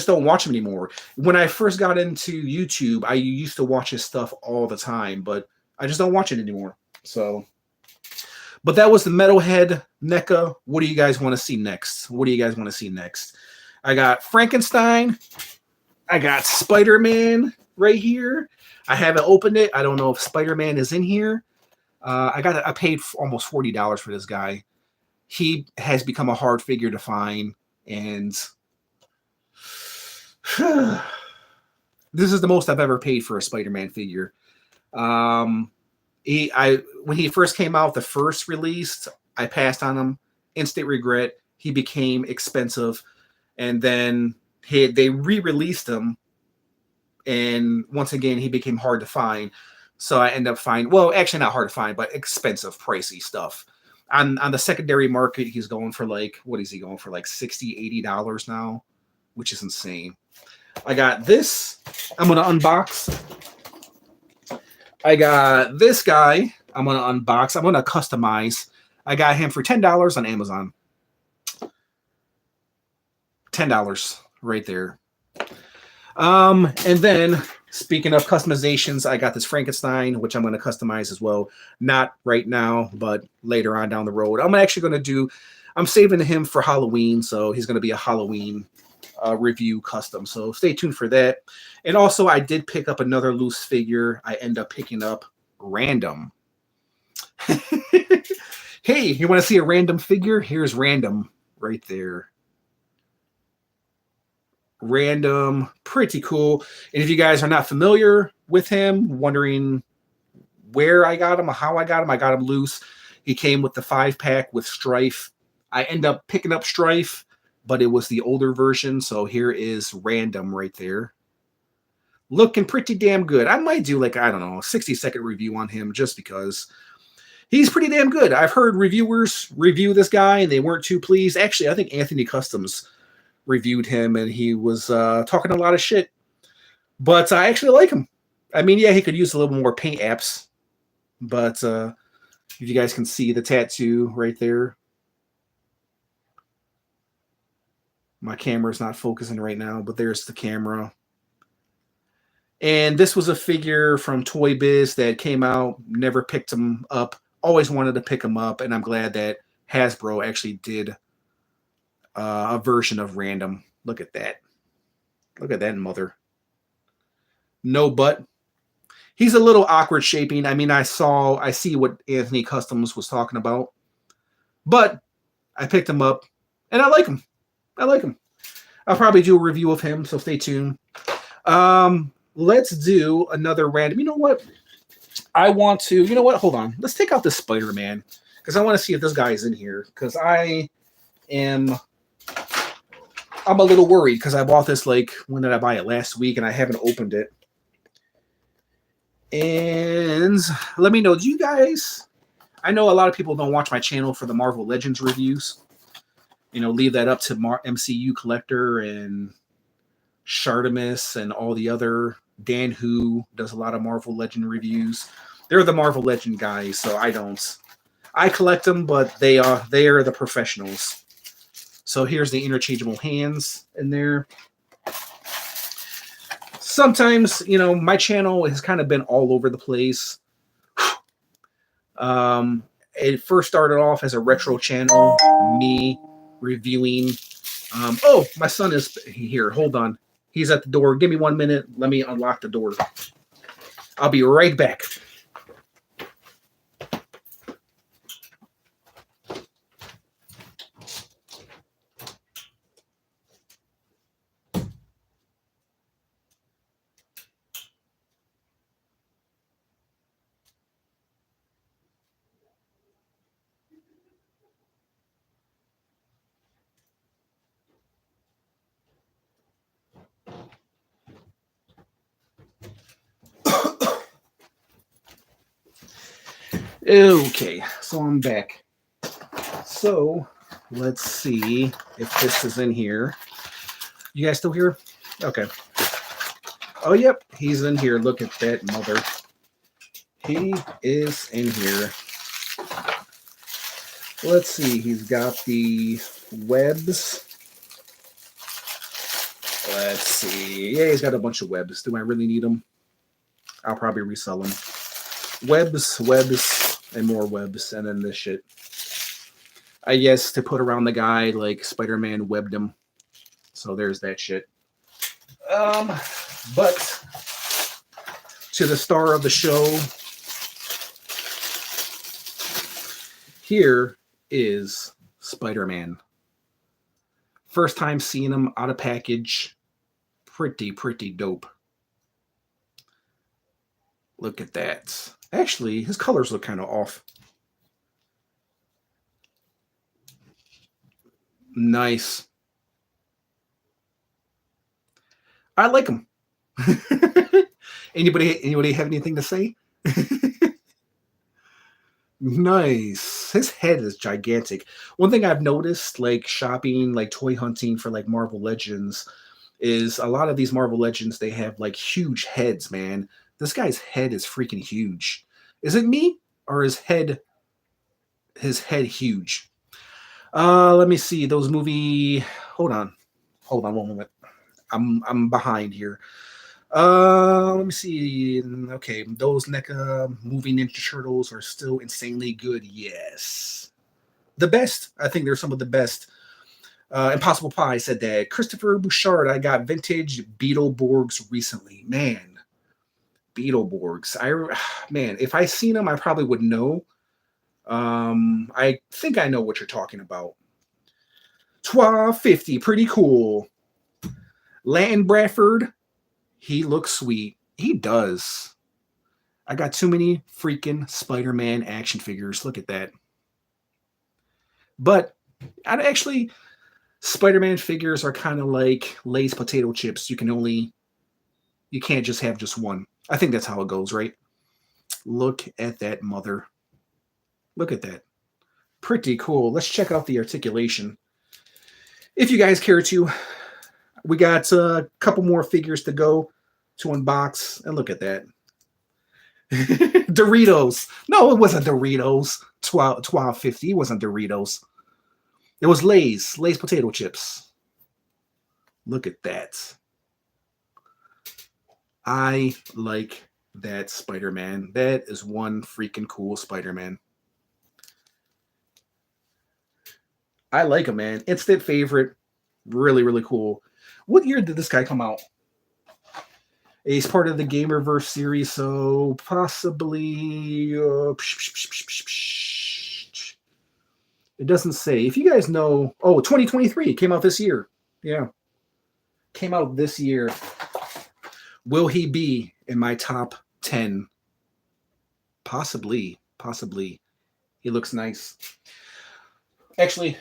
don't watch him anymore. When I first got into YouTube, I used to watch his stuff all the time, but I just don't watch it anymore. So, but that was the Metalhead NECA. What do you guys want to see next? I got Frankenstein. I got Spider-Man right here. I haven't opened it. I don't know if Spider-Man is in here. I paid almost $40 for this guy. He has become a hard figure to find, and this is the most I've ever paid for a Spider-Man figure. When he first came out, the first release, I passed on him. Instant regret. He became expensive, and then they re-released him, and once again he became hard to find. So I end up finding, well, actually not hard to find, but expensive, pricey stuff. On the secondary market, he's going for like, what is he going for? Like $60, $80 now, which is insane. I got this. I'm going to unbox. I got this guy. I'm going to unbox. I'm going to customize. I got him for $10 on Amazon. $10 right there. And then, speaking of customizations, I got this Frankenstein, which I'm going to customize as well. Not right now, but later on down the road. I'm saving him for Halloween, so he's going to be a Halloween review custom. So stay tuned for that. And also, I did pick up another loose figure. I end up picking up Random. Hey, you want to see a random figure? Here's Random right there. Random, pretty cool. And if you guys are not familiar, with him, wondering where I got him, how I got him. I got him loose. He came with the 5-pack with Strife. I end up picking up Strife, but it was the older version. So here is Random right there. Looking pretty damn good. I might do like, I don't know, a 60-second review on him just because he's pretty damn good. I've heard reviewers review this guy and they weren't too pleased. Actually, I think Anthony Customs reviewed him and he was talking a lot of shit. But I actually like him. I mean, yeah, he could use a little more paint apps. But if you guys can see the tattoo right there. My camera's not focusing right now, but there's the camera. And this was a figure from Toy Biz that came out, never picked him up, always wanted to pick him up, and I'm glad that Hasbro actually did a version of Random. Look at that. Look at that mother. No butt. He's a little awkward shaping. I mean, I see what Anthony Customs was talking about, but I picked him up, and I like him. I like him. I'll probably do a review of him, so stay tuned. Let's do another random. You know what? I want to. You know what? Hold on. Let's take out this Spider-Man because I want to see if this guy is in here. Because I'm a little worried because I bought this like when did I buy it? Last week, and I haven't opened it. And let me know. Do you guys? I know a lot of people don't watch my channel for the Marvel Legends reviews. You know, leave that up to MCU Collector and Shartimus and all the other. Dan Who does a lot of Marvel Legend reviews. They're the Marvel Legend guys, so I don't. I collect them, but they are the professionals. So here's the interchangeable hands in there. Sometimes, you know, my channel has kind of been all over the place. It first started off as a retro channel, me reviewing. Oh, my son is here. Hold on. He's at the door. Give me 1 minute. Let me unlock the door. I'll be right back. Okay, so I'm back. So let's see if this is in here. You guys still here? Okay. Oh, yep, he's in here. Look at that mother. He is in here. Let's see. He's got the webs. Let's see. Yeah, he's got a bunch of webs. Do I really need them? I'll probably resell them. Webs, and more webs, and then this shit. I guess to put around the guy like Spider-Man webbed him. So there's that shit. But to the star of the show, here is Spider-Man. First time seeing him out of package. Pretty dope. Look at that. Actually, his colors look kind of off. Nice. I like him. Anybody have anything to say? Nice. His head is gigantic. One thing I've noticed, like shopping, like toy hunting for like Marvel Legends, is a lot of these Marvel Legends, they have like huge heads, man. This guy's head is freaking huge. Is it me or his head huge? Let me see those movie. Hold on 1 moment. I'm behind here. Let me see. Okay, those NECA movie Ninja Turtles are still insanely good. Yes, the best. I think they're some of the best. Impossible Pie said that. Christopher Bouchard, I got vintage Beetleborgs recently. Man, Beetleborgs. Man, if I seen them, I probably would know. I think I know what you're talking about. 1250, pretty cool. Lanton Bradford, he looks sweet. He does. I got too many freaking Spider-Man action figures. Look at that. But I'd actually, Spider-Man figures are kind of like Lay's potato chips. You can't just have just one. I think that's how it goes, right? Look at that mother. Look at that. Pretty cool. Let's check out the articulation. If you guys care to, we got a couple more figures to go to unbox. And look at that. Doritos. No, it wasn't Doritos. 12.50. It wasn't Doritos. It was Lay's potato chips. Look at that. I like that Spider-Man. That is one freaking cool Spider-Man. I like him, man. Instant favorite. Really, really cool. What year did this guy come out? He's part of the Gamerverse series, so possibly... it doesn't say. If you guys know... Oh, 2023. It came out this year. Yeah. Came out this year. Will he be in my top 10? Possibly. Possibly. He looks nice. Actually,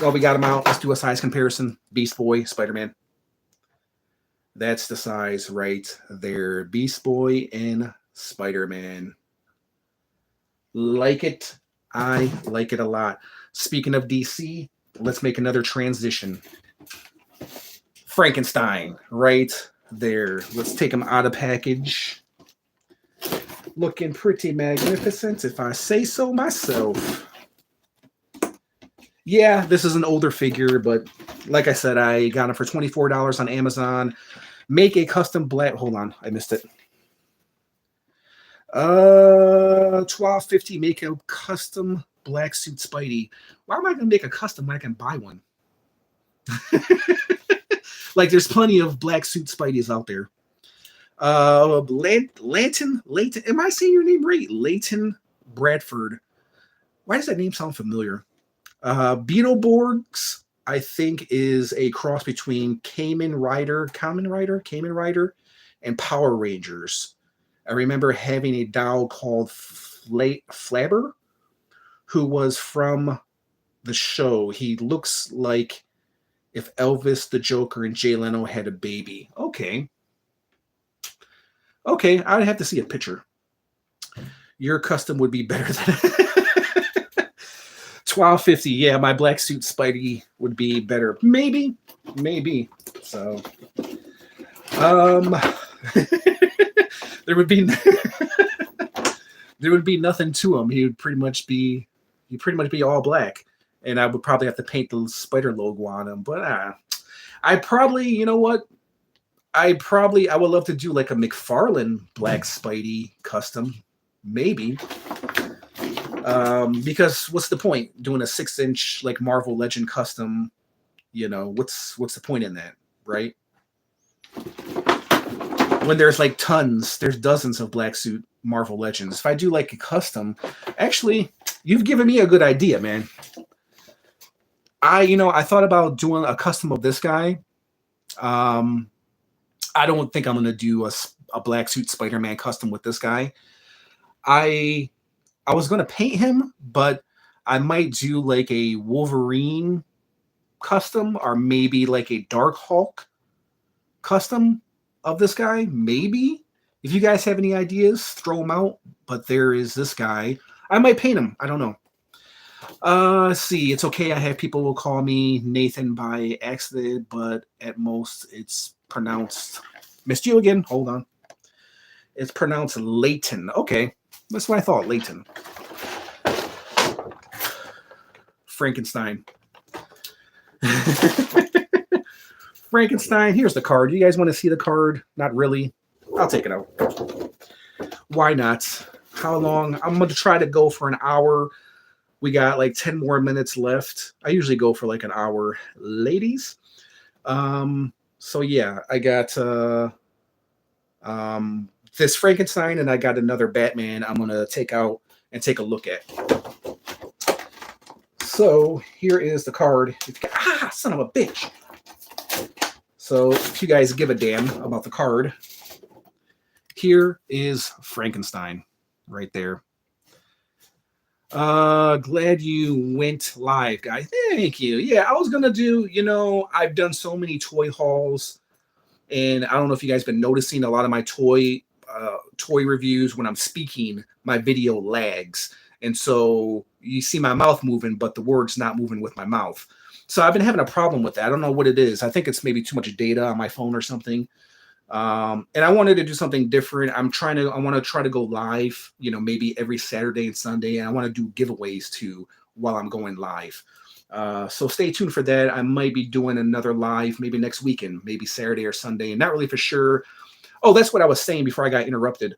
well, we got him out. Let's do a size comparison. Beast Boy, Spider-Man. That's the size right there. Beast Boy and Spider-Man. Like it. I like it a lot. Speaking of DC, let's make another transition. Frankenstein, right there. Let's take him out of package. Looking pretty magnificent, if I say so myself. Yeah, this is an older figure, but like I said, I got it for $24 on Amazon. Make a custom black... Hold on, I missed it. $12.50. Make a custom black suit Spidey. Why am I going to make a custom when I can buy one? Like, there's plenty of black suit Spideys out there. Leighton. Am I saying your name right? Leighton Bradford. Why does that name sound familiar? Beetleborgs, I think, is a cross between Kamen Rider, and Power Rangers. I remember having a doll called Flabber, who was from the show. He looks like if Elvis, the Joker, and Jay Leno had a baby. Okay, I'd have to see a picture. Your custom would be better than $12.50. Yeah, my black suit Spidey would be better. Maybe. So, there would be nothing to him. He would pretty much be all black, and I would probably have to paint the spider logo on him. But I probably, you know what? I would love to do like a McFarlane black Spidey custom, maybe. Because what's the point doing a 6-inch like Marvel Legend custom? You know, what's the point in that, right? When there's like there's dozens of black suit Marvel Legends. If I do like a custom, actually, you've given me a good idea, man. I thought about doing a custom of this guy. I don't think I'm gonna do a black suit Spider-Man custom with this guy. I was going to paint him, but I might do like a Wolverine custom or maybe like a Dark Hulk custom of this guy. Maybe. If you guys have any ideas, throw them out. But there is this guy. I might paint him. I don't know. Let's see. It's okay. I have people will call me Nathan by accident, but at most it's pronounced... Missed you again. Hold on. It's pronounced Leighton. Okay. That's what I thought, Leighton. Frankenstein. Frankenstein. Here's the card. You guys want to see the card? Not really. I'll take it out. Why not? How long? I'm going to try to go for an hour. We got like 10 more minutes left. I usually go for like an hour, ladies. So yeah, I got this Frankenstein, and I got another Batman I'm going to take out and take a look at. So here is the card. Son of a bitch. So if you guys give a damn about the card, here is Frankenstein right there. Glad you went live, guy. Thank you. Yeah, I was gonna do, I've done so many toy hauls, and I don't know if you guys been noticing a lot of my toy reviews when I'm speaking, my video lags. And so you see my mouth moving, but the word's not moving with my mouth. So I've been having a problem with that. I don't know what it is. I think it's maybe too much data on my phone or something. And I wanted to do something different. I want to try to go live, maybe every Saturday and Sunday. And I want to do giveaways too while I'm going live. So stay tuned for that. I might be doing another live maybe next weekend, maybe Saturday or Sunday, and not really for sure. Oh, that's what I was saying before I got interrupted.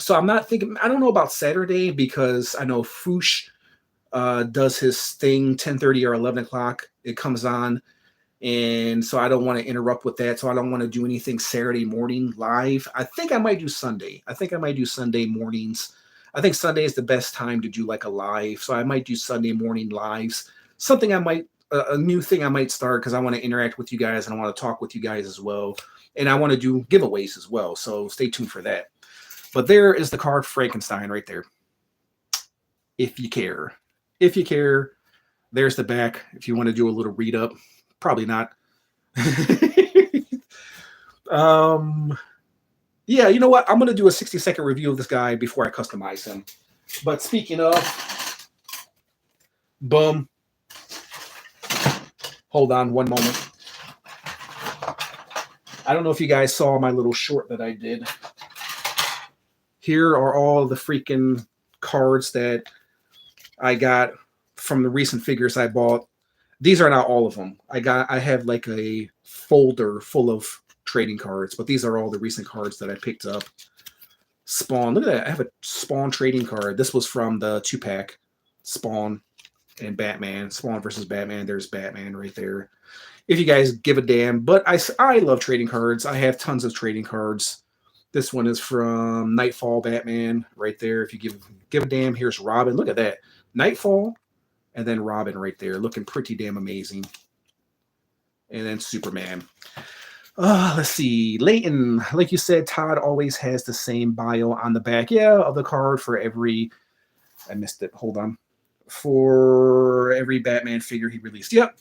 So I'm not thinking, I don't know about Saturday because I know Foosh does his thing 10:30 or 11 o'clock. It comes on. And so I don't want to interrupt with that. So I don't want to do anything Saturday morning live. I think I might do Sunday. I think I might do Sunday mornings. I think Sunday is the best time to do like a live. So I might do Sunday morning lives. Something a new thing I might start because I want to interact with you guys and I want to talk with you guys as well. And I want to do giveaways as well. So stay tuned for that. But there is the card Frankenstein right there. If you care. If you care, there's the back. If you want to do a little read up. Probably not. Yeah, you know what? I'm going to do a 60-second review of this guy before I customize him. But speaking of, boom. Hold on one moment. I don't know if you guys saw my little short that I did. Here are all the freaking cards that I got from the recent figures I bought. These are not all of them. I have like a folder full of trading cards, but these are all the recent cards that I picked up. Spawn, look at that. I have a Spawn trading card. This was from the 2-pack. Spawn and Batman. Spawn versus Batman. There's Batman right there. If you guys give a damn. But I love trading cards. I have tons of trading cards. This one is from Nightfall Batman right there. If you give a damn, here's Robin. Look at that. Nightfall. And then Robin right there, looking pretty damn amazing. And then Superman. Let's see. Leighton, like you said, Todd always has the same bio on the back. Yeah, of the card for every... I missed it. Hold on. For every Batman figure he released. Yep.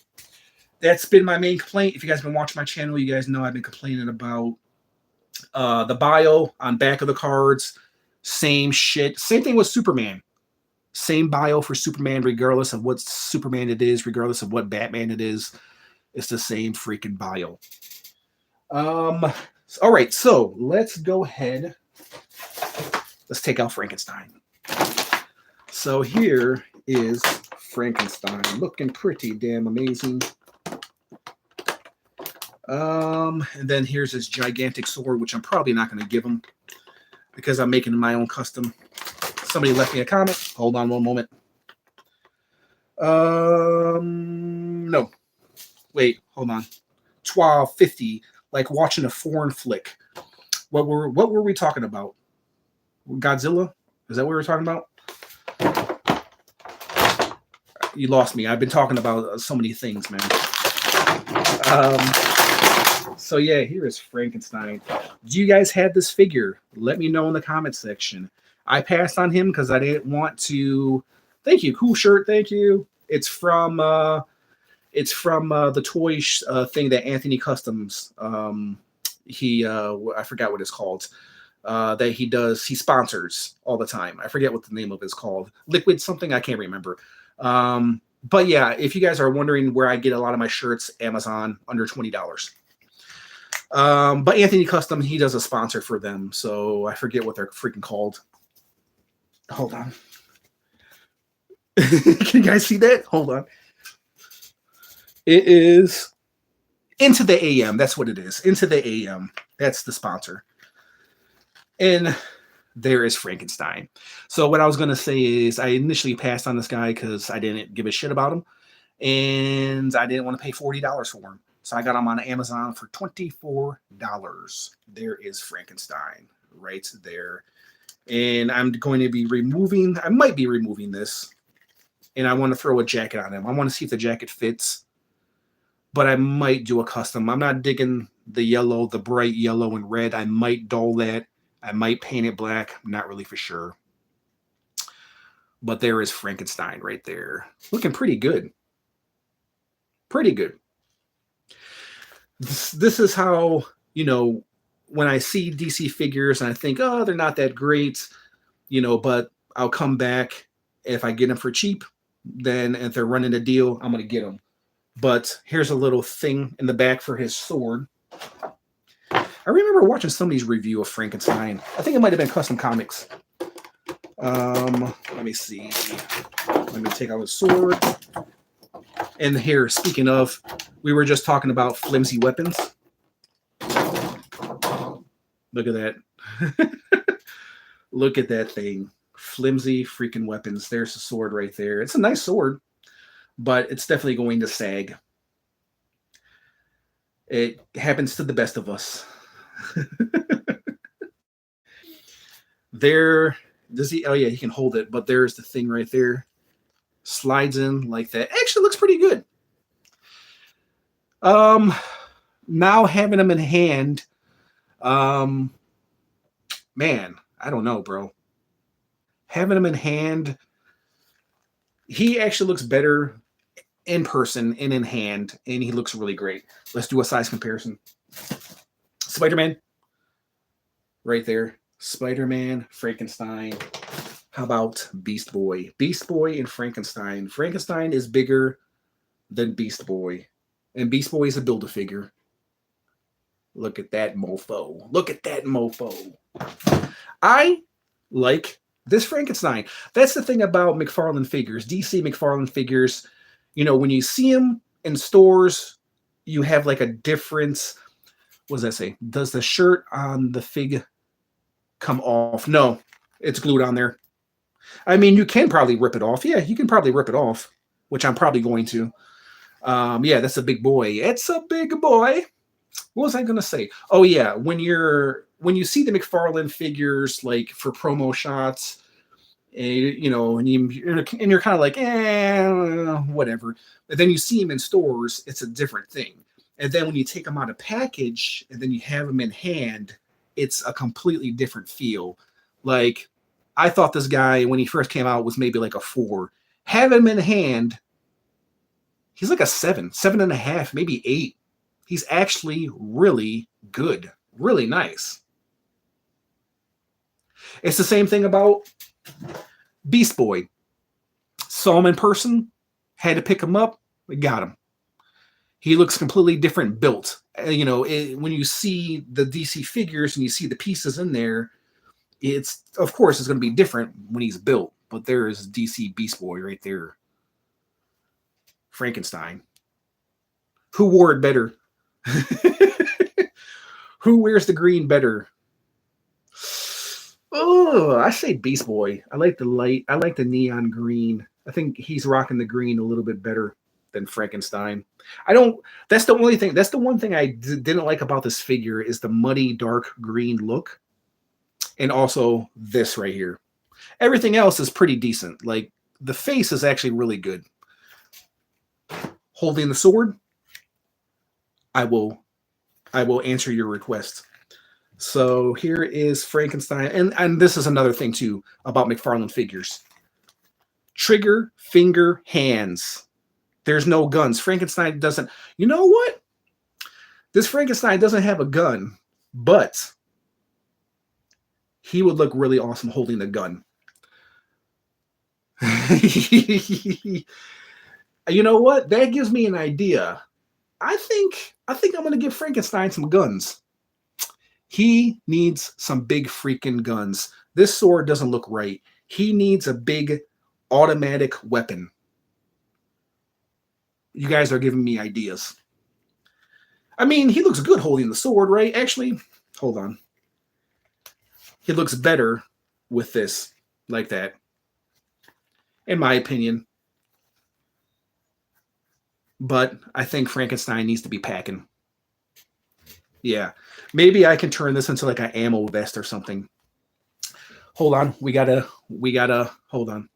That's been my main complaint. If you guys have been watching my channel, you guys know I've been complaining about the bio on back of the cards. Same shit. Same thing with Superman. Same bio for Superman, regardless of what Superman it is, regardless of what Batman it is. It's the same freaking bio. All right, so let's go ahead. Let's take out Frankenstein. So here is Frankenstein, looking pretty damn amazing. And then here's his gigantic sword, which I'm probably not going to give him because I'm making my own custom. Somebody left me a comment. Hold on one moment. No. Wait, hold on. 1250, like watching a foreign flick. What were we talking about? Godzilla? Is that what we were talking about? You lost me. I've been talking about so many things, man. So yeah, here is Frankenstein. Do you guys have this figure? Let me know in the comment section. I passed on him because I didn't want to. Thank you, cool shirt. Thank you. It's from the toy thing that Anthony Customs. I forgot what it's called. That he does. He sponsors all the time. I forget what the name of it's called. Liquid something. I can't remember. But yeah, if you guys are wondering where I get a lot of my shirts, Amazon, under $20. But Anthony Custom, he does a sponsor for them, so I forget what they're freaking called. Hold on. Can you guys see that? Hold on. It is Into the AM. That's what it is. Into the AM. That's the sponsor. And there is Frankenstein. So what I was going to say is I initially passed on this guy because I didn't give a shit about him. And I didn't want to pay $40 for him. So I got him on Amazon for $24. There is Frankenstein right there. And I'm going to be I might be removing this. And I want to throw a jacket on him. I want to see if the jacket fits. But I might do a custom. I'm not digging the yellow, the bright yellow and red. I might dull that. I might paint it black. I'm not really for sure. But there is Frankenstein right there. Looking pretty good. Pretty good. This is how, when I see DC figures and I think, oh, they're not that great, but I'll come back if I get them for cheap. Then if they're running a deal, I'm going to get them. But here's a little thing in the back for his sword. I remember watching somebody's review of Frankenstein. I think it might have been Custom Comics. Let me see. Let me take out his sword. And here, speaking of, we were just talking about flimsy weapons. Look at that. Look at that thing. Flimsy freaking weapons. There's the sword right there. It's a nice sword, but it's definitely going to sag. It happens to the best of us. There, does he? Oh yeah, he can hold it, but there's the thing right there. Slides in like that. Actually looks pretty good. Now having him in hand, man, I don't know, bro. Having him in hand, he actually looks better in person and in hand, and he looks really great. Let's do a size comparison. Spider-Man, right there. Spider-Man, Frankenstein. How about Beast Boy? Beast Boy and Frankenstein. Frankenstein is bigger than Beast Boy. And Beast Boy is a Build-A-Figure. Look at that mofo. Look at that mofo. I like this Frankenstein. That's the thing about McFarlane figures. DC McFarlane figures, when you see them in stores, you have like a difference. What does that say? Does the shirt on the fig come off? No, it's glued on there. I mean, you can probably rip it off. Yeah, you can probably rip it off, which I'm probably going to. Yeah, that's a big boy. It's a big boy. What was I going to say? Oh, yeah, when you see the McFarlane figures, like for promo shots, and you're kind of like, whatever. But then you see them in stores, it's a different thing. And then when you take them out of package and then you have them in hand, it's a completely different feel. Like, I thought this guy, when he first came out, was maybe like a 4. Have him in hand, he's like a 7.5, maybe 8. He's actually really good, really nice. It's the same thing about Beast Boy. Saw him in person, had to pick him up, we got him. He looks completely different built. When you see the DC figures and you see the pieces in there, of course it's going to be different when he's built. But there is DC Beast Boy right there. Frankenstein. Who wore it better? Who wears the green better? Oh, I say Beast Boy. I like the light. I like the neon green. I think he's rocking the green a little bit better than Frankenstein. That's the only thing. That's the one thing I didn't like about this figure is the muddy, dark green look. And also this right here. Everything else is pretty decent. Like, the face is actually really good. Holding the sword, I will answer your request. So here is Frankenstein. And this is another thing, too, about McFarlane figures. Trigger, finger, hands. There's no guns. Frankenstein doesn't. You know what? This Frankenstein doesn't have a gun, but he would look really awesome holding the gun. You know what? That gives me an idea. I think I'm going to give Frankenstein some guns. He needs some big freaking guns. This sword doesn't look right. He needs a big automatic weapon. You guys are giving me ideas. I mean, he looks good holding the sword, right? Actually, hold on. He looks better with this, like that. In my opinion. But I think Frankenstein needs to be packing. Yeah. Maybe I can turn this into like an ammo vest or something. Hold on. We gotta, hold on.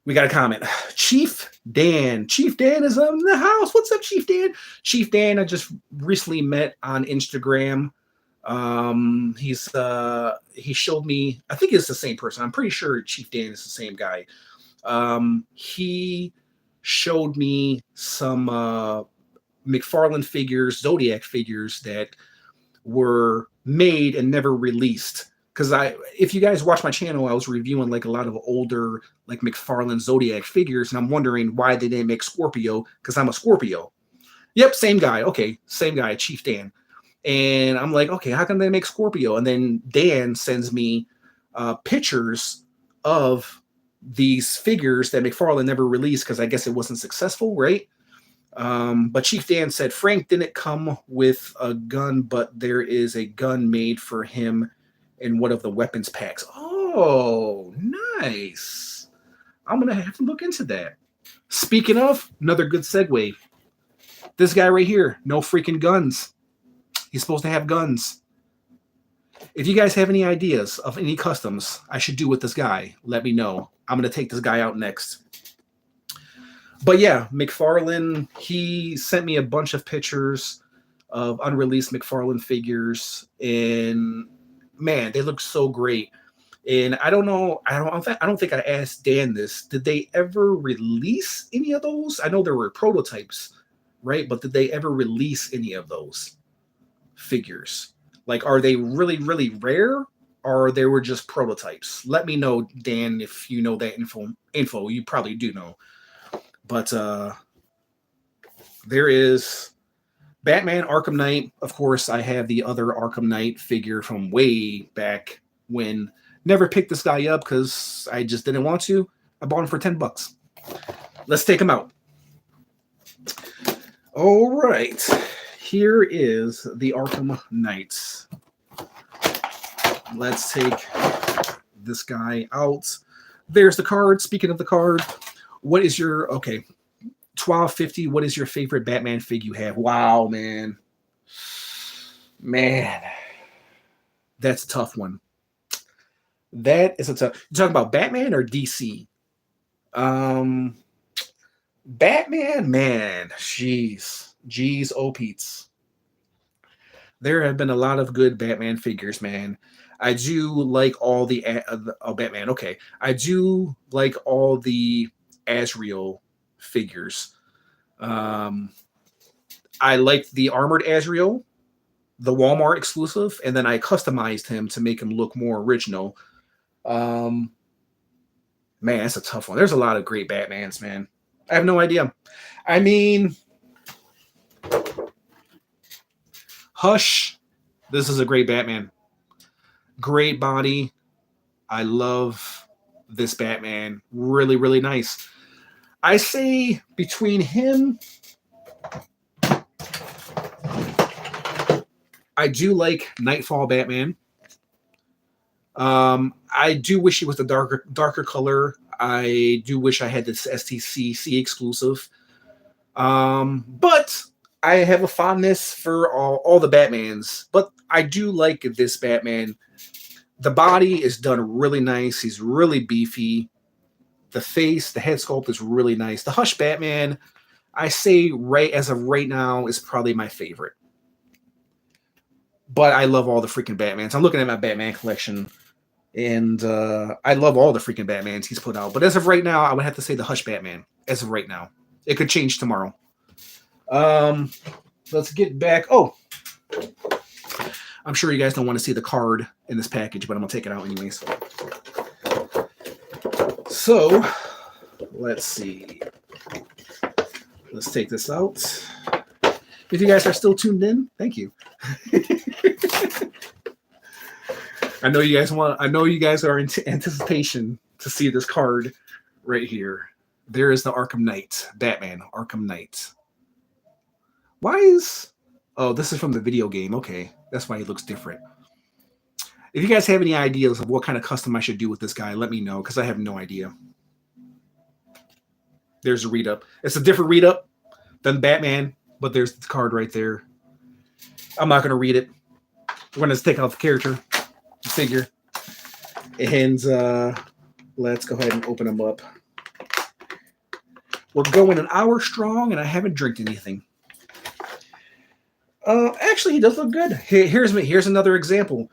We got a comment. Chief Dan. Chief Dan is in the house. What's up, Chief Dan? Chief Dan, I just recently met on Instagram. He showed me, I think it's the same person. I'm pretty sure Chief Dan is the same guy. He showed me some McFarlane figures, Zodiac figures that were made and never released. Because if you guys watch my channel, I was reviewing like a lot of older like McFarlane Zodiac figures, and I'm wondering why they didn't make Scorpio, because I'm a Scorpio. Yep, same guy. Okay, same guy, Chief Dan. And I'm like, okay, how come they make Scorpio? And then Dan sends me pictures of these figures that McFarlane never released because I guess it wasn't successful, right? But Chief Dan said Frank didn't come with a gun, but there is a gun made for him in one of the weapons packs. Oh, nice. I'm going to have to look into that. Speaking of, another good segue. This guy right here, no freaking guns. He's supposed to have guns. If you guys have any ideas of any customs I should do with this guy, let me know. I'm going to take this guy out next. But yeah, McFarlane, he sent me a bunch of pictures of unreleased McFarlane figures, and man, they look so great. And I don't know, I don't think I asked Dan this. Did they ever release any of those? I know there were prototypes, right? But did they ever release any of those figures? Like, are they really, really rare, or they were just prototypes? Let me know, Dan, if you know that info. You probably do know. But there is Batman Arkham Knight. Of course, I have the other Arkham Knight figure from way back when. Never picked this guy up because I just didn't want to. I bought him for $10. Let's take him out. All right. Here is the Arkham Knight. Let's take this guy out. There's the card. Speaking of the card, what is your, okay, $12.50. What is your favorite Batman fig you have? Wow, man. Man, that's a tough one. That is a tough. You talking about Batman or DC? Batman, man, jeez, oh Pete's. There have been a lot of good Batman figures, man. I do like all the Batman. Okay, I do like all the Azrael figures. I liked the armored Azrael, the Walmart exclusive, and then I customized him to make him look more original. Man, that's a tough one. There's a lot of great Batmans, man. I have no idea. I mean, Hush. This is a great Batman. Great body. I love this Batman. Really, really nice. I say between him, I do like Nightfall Batman. I do wish it was a darker color. I do wish I had this STCC exclusive. But I have a fondness for all the Batmans. But I do like this Batman. The body is done really nice. He's really beefy. The face, the head sculpt is really nice. The Hush Batman, I say right as of right now, is probably my favorite. But I love all the freaking Batmans. I'm looking at my Batman collection, and I love all the freaking Batmans he's put out. But as of right now, I would have to say the Hush Batman. As of right now. It could change tomorrow. Let's get back. Oh, I'm sure you guys don't want to see the card in this package, but I'm going to take it out anyways. So, let's see. Let's take this out. If you guys are still tuned in, thank you. I know you guys are in anticipation to see this card right here. There is the Arkham Knight, Batman Arkham Knight. Why is... Oh, this is from the video game. Okay, that's why he looks different. If you guys have any ideas of what kind of custom I should do with this guy, let me know, because I have no idea. There's a read-up. It's a different read-up than Batman, but there's the card right there. I'm not going to read it. We're going to take out the character, the figure, and let's go ahead and open them up. We're going an hour strong, and I haven't drank anything. Actually, he does look good. Here's another example.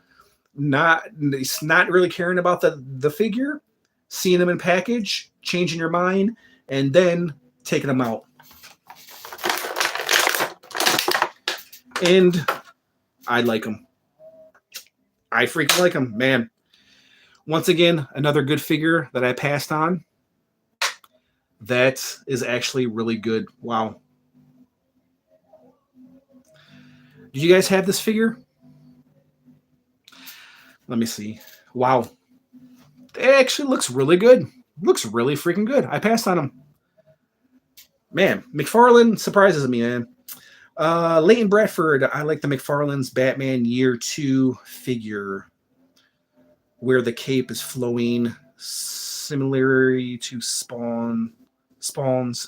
It's not really caring about the figure, seeing them in package, changing your mind, and then taking them out. And I like them. I freaking like them, man. Once again, another good figure that I passed on. That is actually really good. Wow. Did you guys have this figure? Let me see. Wow. It actually looks really good. Looks really freaking good. I passed on him. Man, McFarlane surprises me, man. Leighton Bradford. I like the McFarlane's Batman Year 2 figure where the cape is flowing similarly to Spawn's.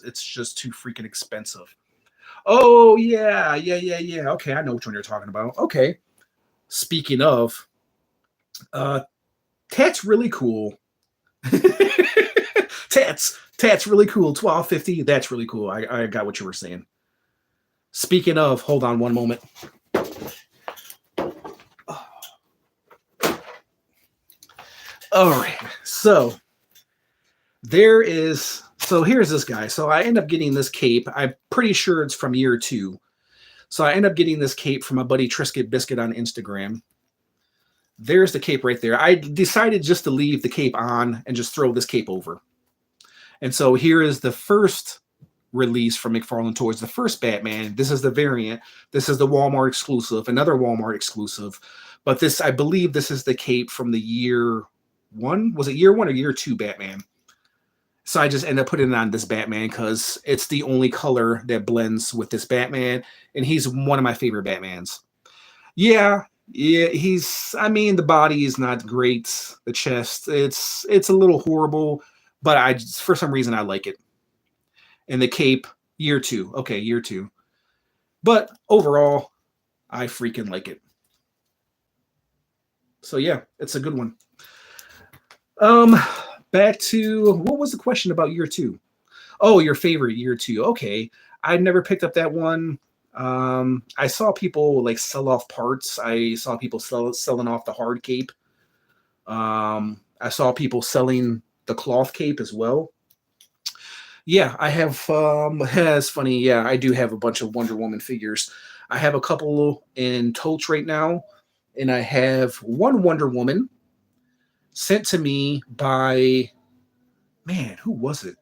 It's just too freaking expensive. Oh, yeah. Okay, I know which one you're talking about. Okay. Speaking of, Tat's really cool. Tat's really cool. 1250. That's really cool. I got what you were saying. Speaking of, hold on one moment. All right. So here's this guy. So I end up getting this cape. I'm pretty sure it's from Year 2. So I end up getting this cape from my buddy Trisket Biscuit on Instagram. There's the cape right there. I decided just to leave the cape on and just throw this cape over. And so here is the first release from McFarlane Toys, the first Batman. This is the variant. This is the Walmart exclusive, another Walmart exclusive. But this, I believe this is the cape from the Year 1. Was it Year 1 or Year 2 Batman? So I just end up putting it on this Batman because it's the only color that blends with this Batman. And he's one of my favorite Batmans. Yeah, the body is not great. The chest, it's a little horrible, but for some reason I like it. And the cape, Year 2. Okay, Year 2. But overall, I freaking like it. So yeah, it's a good one. Back to, what was the question about Year 2? Oh, your favorite Year 2. Okay. I never picked up that one. I saw people like sell off parts. I saw people selling off the hard cape. I saw people selling the cloth cape as well. Yeah, I have, it's funny. Yeah, I do have a bunch of Wonder Woman figures. I have a couple in totes right now, and I have one Wonder Woman sent to me by, man, who was it?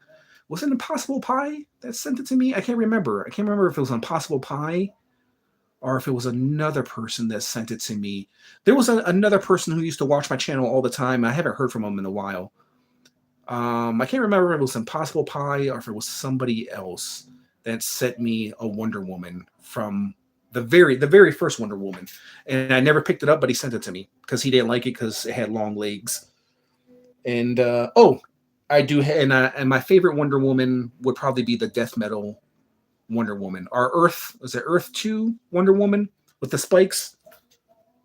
Was it Impossible Pie that sent it to me? I can't remember. I can't remember if it was Impossible Pie or if it was another person that sent it to me. There was another person who used to watch my channel all the time. I haven't heard from him in a while. I can't remember if it was Impossible Pie or if it was somebody else that sent me a Wonder Woman from the very first Wonder Woman. And I never picked it up, but he sent it to me because he didn't like it because it had long legs. And I do, and my favorite Wonder Woman would probably be the Death Metal Wonder Woman. Was it Earth 2 Wonder Woman with the spikes?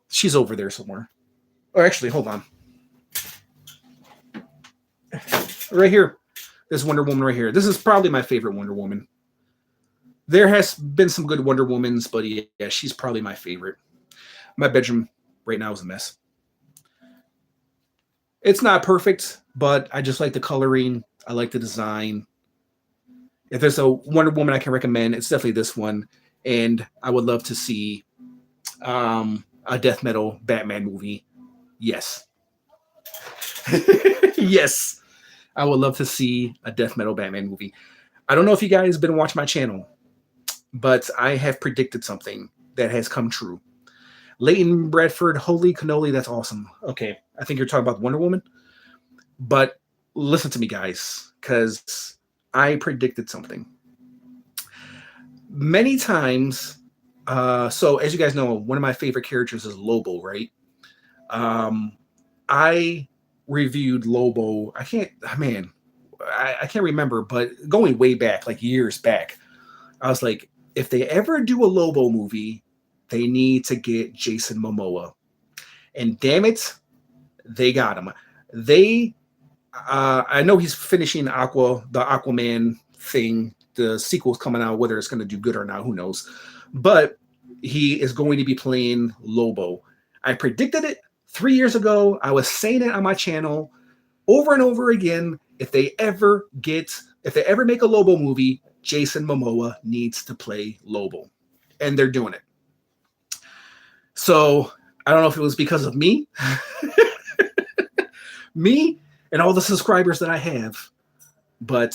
She's over there somewhere. Or actually, hold on. Right here. This Wonder Woman right here. This is probably my favorite Wonder Woman. There has been some good Wonder Womans, but yeah, she's probably my favorite. My bedroom right now is a mess. It's not perfect, but I just like the coloring. I like the design. If there's a Wonder Woman I can recommend, it's definitely this one. And I would love to see a death metal Batman movie. Yes. Yes. I would love to see a death metal Batman movie. I don't know if you guys have been watching my channel, but I have predicted something that has come true. Leighton Bradford, holy cannoli, that's awesome. Okay, I think you're talking about Wonder Woman. But listen to me, guys, because I predicted something. Many times, so as you guys know, one of my favorite characters is Lobo, right? I reviewed Lobo. I can't remember, but going way back, like years back, I was like, if they ever do a Lobo movie, they need to get Jason Momoa. And damn it, they got him. I know he's finishing the Aquaman thing. The sequel's coming out, whether it's going to do good or not, who knows. But he is going to be playing Lobo. I predicted it 3 years ago. I was saying it on my channel over and over again. If they ever make a Lobo movie, Jason Momoa needs to play Lobo. And they're doing it. So I don't know if it was because of me, me and all the subscribers that I have, but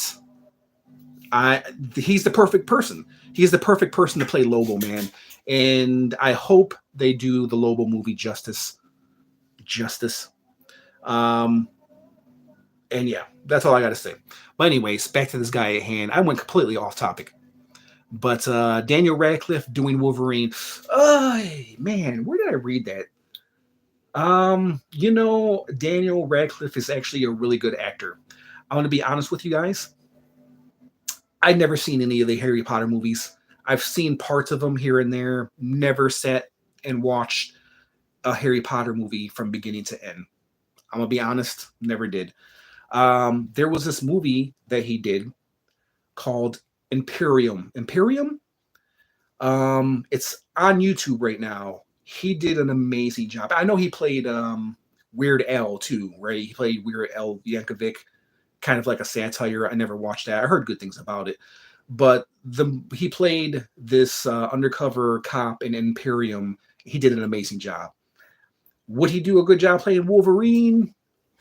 he's the perfect person. He's the perfect person to play Lobo, man. And I hope they do the Lobo movie justice. And yeah, that's all I got to say. But anyways, back to this guy at hand. I went completely off topic. But Daniel Radcliffe doing Wolverine. Man, where did I read that? Daniel Radcliffe is actually a really good actor. I want to be honest with you guys. I've never seen any of the Harry Potter movies. I've seen parts of them here and there. Never sat and watched a Harry Potter movie from beginning to end. I'm going to be honest, never did. There was this movie that he did called Imperium. It's on YouTube right now. He did an amazing job. I know he played Weird Al too, right? He played Weird Al Yankovic, kind of like a satire. I never watched that. I heard good things about it. But he played this undercover cop in Imperium. He did an amazing job. Would he do a good job playing Wolverine?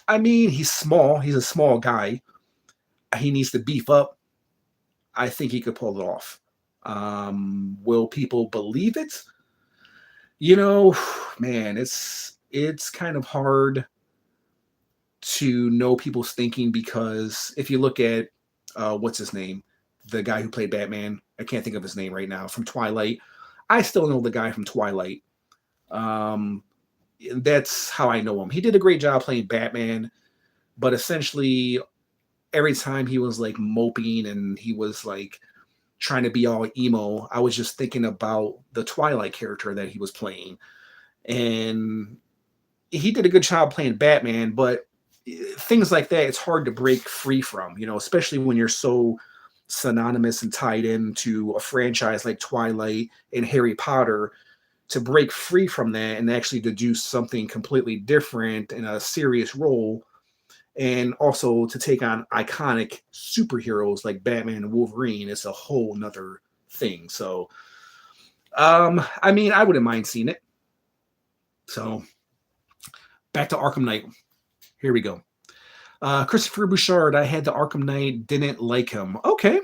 I mean, he's small. He's a small guy. He needs to beef up. I think he could pull it off. Will people believe it? Man, it's kind of hard to know people's thinking, because if you look at what's his name, the guy who played Batman, I can't think of his name right now, from Twilight. I still know the guy from Twilight. That's how I know him. He did a great job playing Batman, but essentially every time he was like moping and he was like trying to be all emo, I was just thinking about the Twilight character that he was playing. And he did a good job playing Batman, but things like that, it's hard to break free from, especially when you're so synonymous and tied into a franchise like Twilight and Harry Potter. To break free from that and actually to do something completely different in a serious role, and also to take on iconic superheroes like Batman and Wolverine, is a whole nother thing. So, I mean, I wouldn't mind seeing it. So, back to Arkham Knight. Here we go. Christopher Bouchard, I had the Arkham Knight, didn't like him. Okay,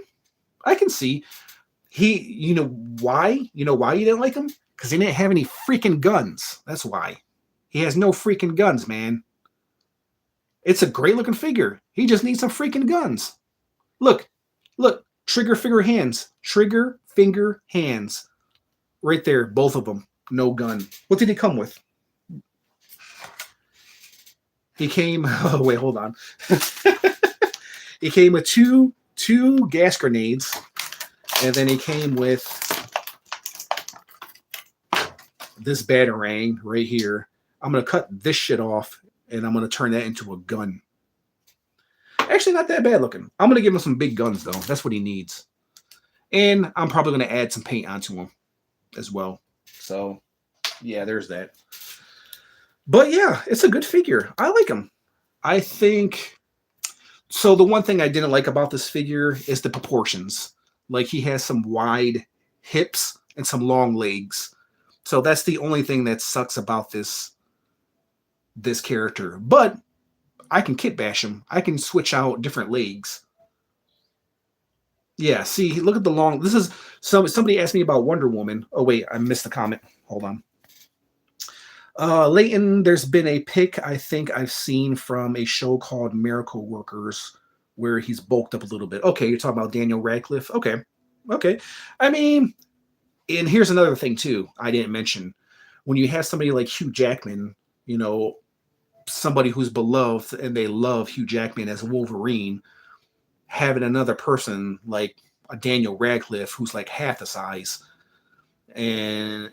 I can see. You know why you didn't like him? Because he didn't have any freaking guns. That's why. He has no freaking guns, man. It's a great looking figure. He just needs some freaking guns. Look. Trigger finger hands. Trigger finger hands. Right there, both of them. No gun. What did he come with? He came... Oh, wait, hold on. He came with two gas grenades. And then he came with this batarang right here. I'm going to cut this shit off, and I'm going to turn that into a gun. Actually, not that bad looking. I'm going to give him some big guns, though. That's what he needs. And I'm probably going to add some paint onto him as well. So, yeah, there's that. But, yeah, it's a good figure. I like him. I think... So, the one thing I didn't like about this figure is the proportions. Like, he has some wide hips and some long legs. So that's the only thing that sucks about this character. But I can kit bash him. I can switch out different legs. Yeah, see, look at the long... This is... Somebody asked me about Wonder Woman. Oh, wait, I missed the comment. Hold on. Leighton, there's been a pic I think I've seen from a show called Miracle Workers where he's bulked up a little bit. Okay, you're talking about Daniel Radcliffe? Okay. I mean... And here's another thing, too, I didn't mention. When you have somebody like Hugh Jackman, somebody who's beloved, and they love Hugh Jackman as Wolverine, having another person like a Daniel Radcliffe who's like half the size, and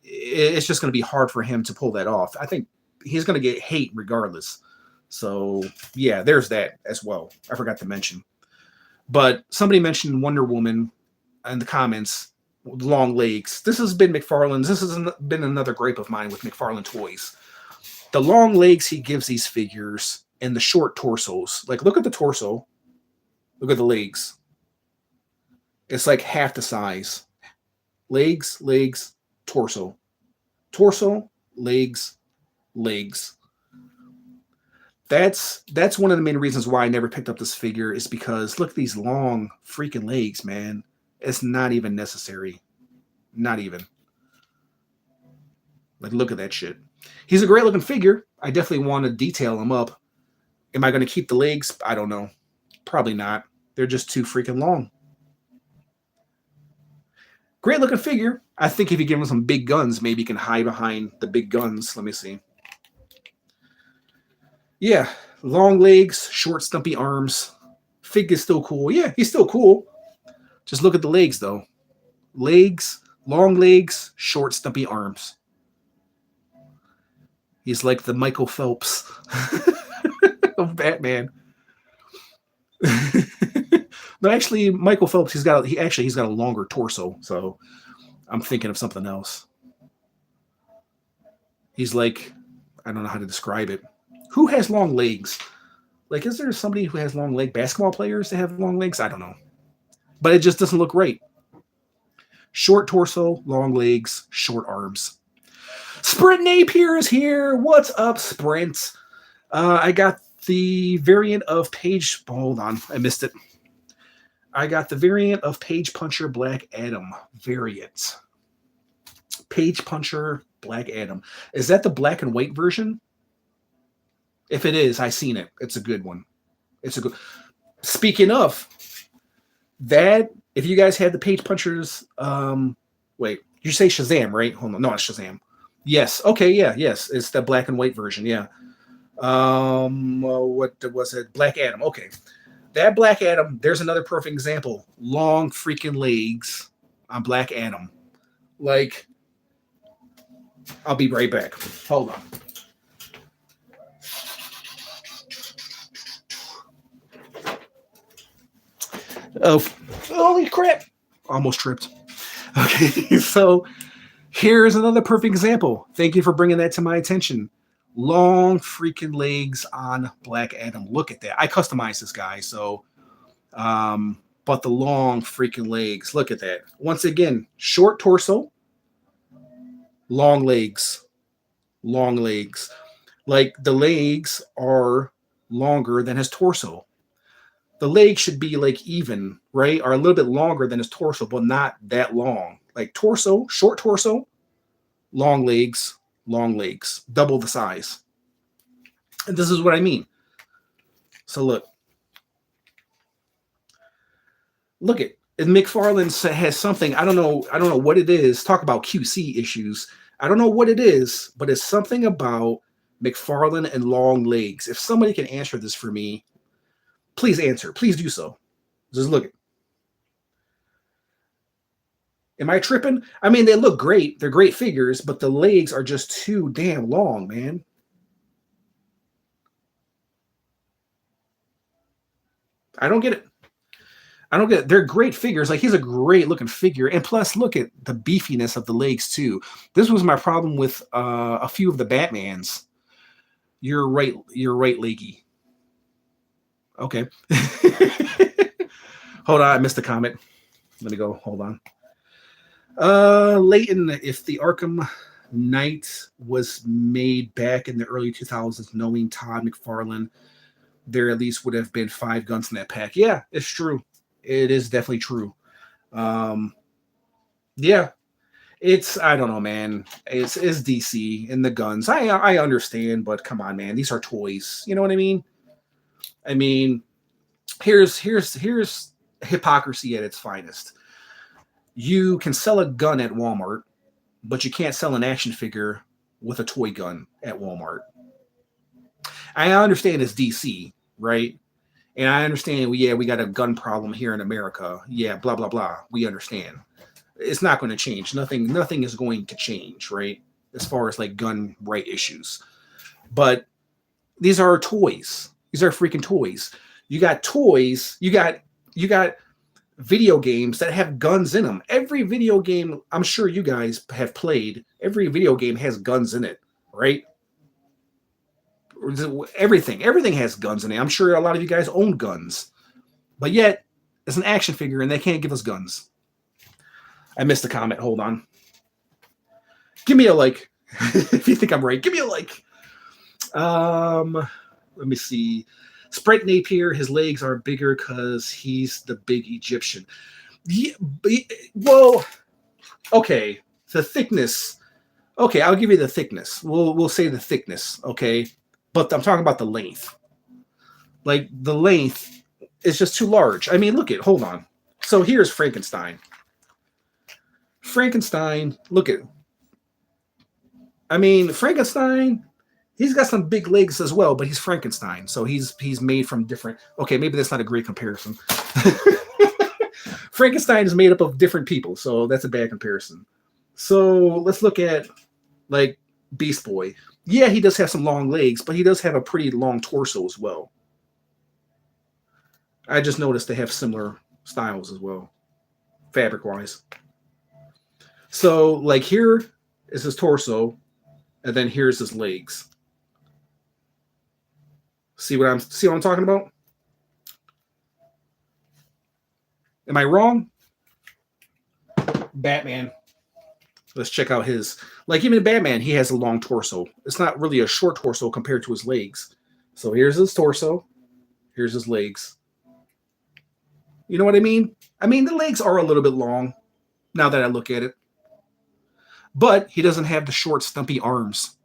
it's just going to be hard for him to pull that off. I think he's going to get hate regardless. So, yeah, there's that as well. I forgot to mention. But somebody mentioned Wonder Woman in the comments, long legs. This has been McFarlane's. This has been another gripe of mine with McFarlane toys. The long legs he gives these figures and the short torsos. Like, look at the torso. Look at the legs. It's like half the size. Legs, legs, torso. Torso, legs, legs. That's one of the main reasons why I never picked up this figure, is because look at these long freaking legs, man. It's not even necessary. Not even. Like, look at that shit. He's a great looking figure. I definitely want to detail him up. Am I going to keep the legs? I don't know. Probably not. They're just too freaking long. Great looking figure. I think if you give him some big guns, maybe he can hide behind the big guns. Let me see. Yeah, long legs, short stumpy arms. Fig is still cool. Yeah, he's still cool. Just look at the legs, though. Legs, long legs, short stumpy arms. He's like the Michael Phelps of Batman. No, actually, Michael Phelps, he's got a longer torso, so I'm thinking of something else. He's like, I don't know how to describe it. Who has long legs? Like, is there somebody who has long legs? Basketball players that have long legs? I don't know. But it just doesn't look right. Short torso, long legs, short arms. Sprint Napier is here. What's up, Sprint? I got the variant of Page... Hold on, I missed it. I got the variant of Page Puncher Black Adam variant. Page Puncher Black Adam. Is that the black and white version? If it is, I seen it. It's a good one. It's a good... Speaking of, that, if you guys had the Page Punchers... wait, you say Shazam, right? Hold on. No, it's Shazam. Yes. Okay, yeah, yes. It's the black and white version, yeah. What was it? Black Adam. Okay. That Black Adam, there's another perfect example. Long freaking legs on Black Adam. Like, I'll be right back. Hold on. Oh, holy crap. Almost tripped. Okay, so here's another perfect example. Thank you for bringing that to my attention. Long freaking legs on Black Adam. Look at that. I customized this guy, so but the long freaking legs. Look at that. Once again, short torso, long legs. Long legs. Like, the legs are longer than his torso. The legs should be like even, right? Or a little bit longer than his torso, but not that long. Like, torso, short torso, long legs, double the size. And this is what I mean. So look it. McFarlane has something, I don't know what it is. Talk about QC issues. I don't know what it is, but it's something about McFarlane and long legs. If somebody can answer this for me, please answer. Please do so. Just look it. Am I tripping? I mean, they look great. They're great figures, but the legs are just too damn long, man. I don't get it. They're great figures. Like, he's a great looking figure. And plus, look at the beefiness of the legs, too. This was my problem with a few of the Batmans. You're right, leggy. Okay. Hold on, I missed a comment. Let me go. Hold on. Leighton, if the Arkham Knight was made back in the early 2000s, knowing Todd McFarlane, there at least would have been 5 guns in that pack. Yeah, it's true. It is definitely true. Yeah, I don't know, man. It's DC and the guns. I understand, but come on, man. These are toys. You know what I mean? I mean, here's hypocrisy at its finest. You can sell a gun at Walmart, but you can't sell an action figure with a toy gun at Walmart. I understand it's DC, right? And I understand, we got a gun problem here in America. Yeah, blah, blah, blah. We understand. It's not going to change. Nothing is going to change, right? As far as like gun right issues. But these are toys. These are freaking toys. You got toys. You got You got video games that have guns in them. Every video game, I'm sure you guys have played, every video game has guns in it, right? Everything has guns in it. I'm sure a lot of you guys own guns, but yet it's an action figure and they can't give us guns. I missed a comment. Hold on. Give me a like if you think I'm right. Give me a like. Let me see. Sprite Napier, his legs are bigger because he's the big Egyptian. Yeah, well, okay. The thickness. Okay, I'll give you the thickness. We'll say the thickness. Okay, but I'm talking about the length. Like the length is just too large. I mean, look at. Hold on. So here's Frankenstein. Frankenstein. Look at. I mean, Frankenstein. He's got some big legs as well, but he's Frankenstein, so he's made from different. Okay, maybe that's not a great comparison. Frankenstein is made up of different people, so that's a bad comparison. So let's look at like Beast Boy. Yeah, he does have some long legs, but he does have a pretty long torso as well. I just noticed they have similar styles as well, fabric-wise. So like here is his torso, and then here's his legs. See what I'm talking about? Am I wrong? Batman. Let's check out his. Like even Batman, he has a long torso. It's not really a short torso compared to his legs. So here's his torso. Here's his legs. You know what I mean? I mean, the legs are a little bit long now that I look at it. But he doesn't have the short, stumpy arms.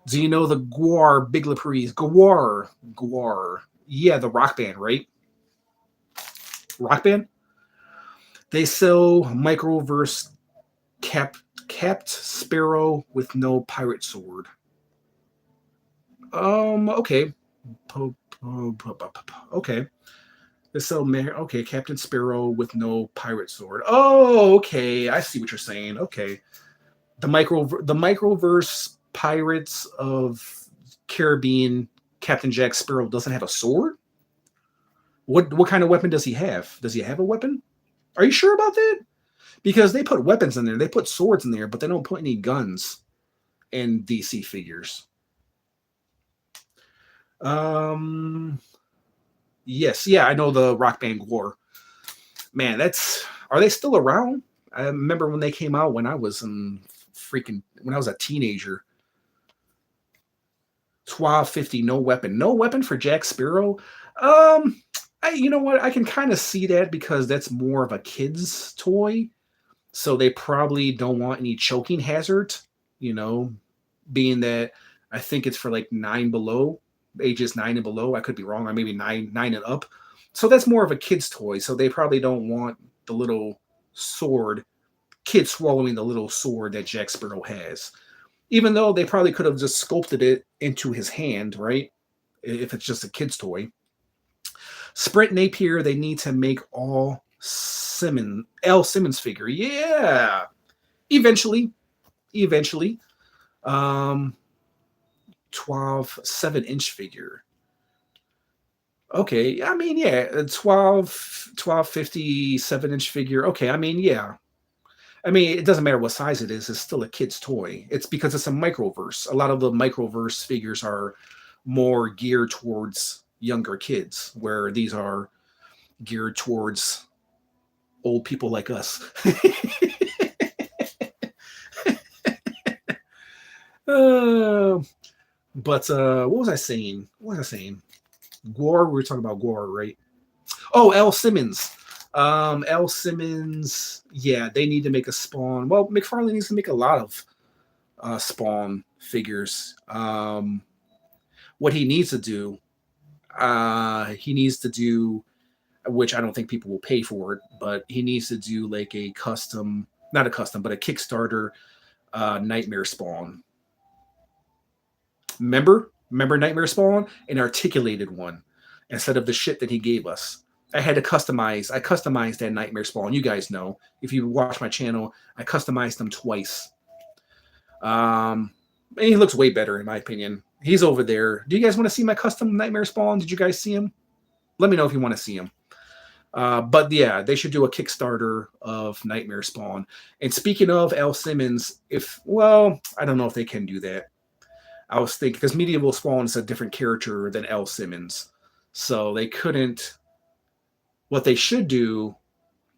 Do you know the Gwar Big Laprise? Gwar. Yeah, the rock band, right? Rock band? They sell microverse capped sparrow with no pirate sword. Okay. Okay. They sell okay, Captain Sparrow with no pirate sword. Oh, okay. I see what you're saying. Okay. The microverse Pirates of Caribbean Captain Jack Sparrow doesn't have a sword? What kind of weapon does he have? Does he have a weapon? Are you sure about that? Because they put weapons in there. They put swords in there, but they don't put any guns in DC figures. Yes, yeah, I know the Rock Band War. Man, are they still around? I remember when they came out when I was when I was a teenager. 1250, no weapon for Jack Sparrow. You know what? I can kind of see that because that's more of a kid's toy, so they probably don't want any choking hazard. You know, being that I think it's for like ages 9 and below. I could be wrong, or maybe nine and up. So that's more of a kid's toy. So they probably don't want the little sword, kid swallowing the little sword that Jack Sparrow has. Even though they probably could have just sculpted it into his hand, right? If it's just a kid's toy. Sprint Napier, they need to make L. Simmons figure. Yeah. Eventually. 12 7-inch figure. Okay. I mean, yeah. 1250 7-inch figure. Okay. I mean, yeah. I mean, it doesn't matter what size it is. It's still a kid's toy. It's because it's a microverse. A lot of the microverse figures are more geared towards younger kids, where these are geared towards old people like us. But what was I saying? Gore. We were talking about Gore, right? Oh, L. Simmons. L. Simmons, yeah, they need to make a Spawn. Well, McFarlane needs to make a lot of Spawn figures. What he needs to do, which I don't think people will pay for it, but he needs to do like a custom, not a custom, but a Kickstarter Nightmare Spawn. Remember Nightmare Spawn? An articulated one instead of the shit that he gave us. I customized that Nightmare Spawn. You guys know, if you watch my channel, I customized him twice. And he looks way better in my opinion. He's over there. Do you guys want to see my custom Nightmare Spawn? Did you guys see him? let me know if you want to see them. But yeah, they should do a Kickstarter of Nightmare Spawn. And speaking of Al Simmons, I don't know if they can do that. I was thinking because Medieval Spawn is a different character than Al Simmons, so they couldn't. What they should do,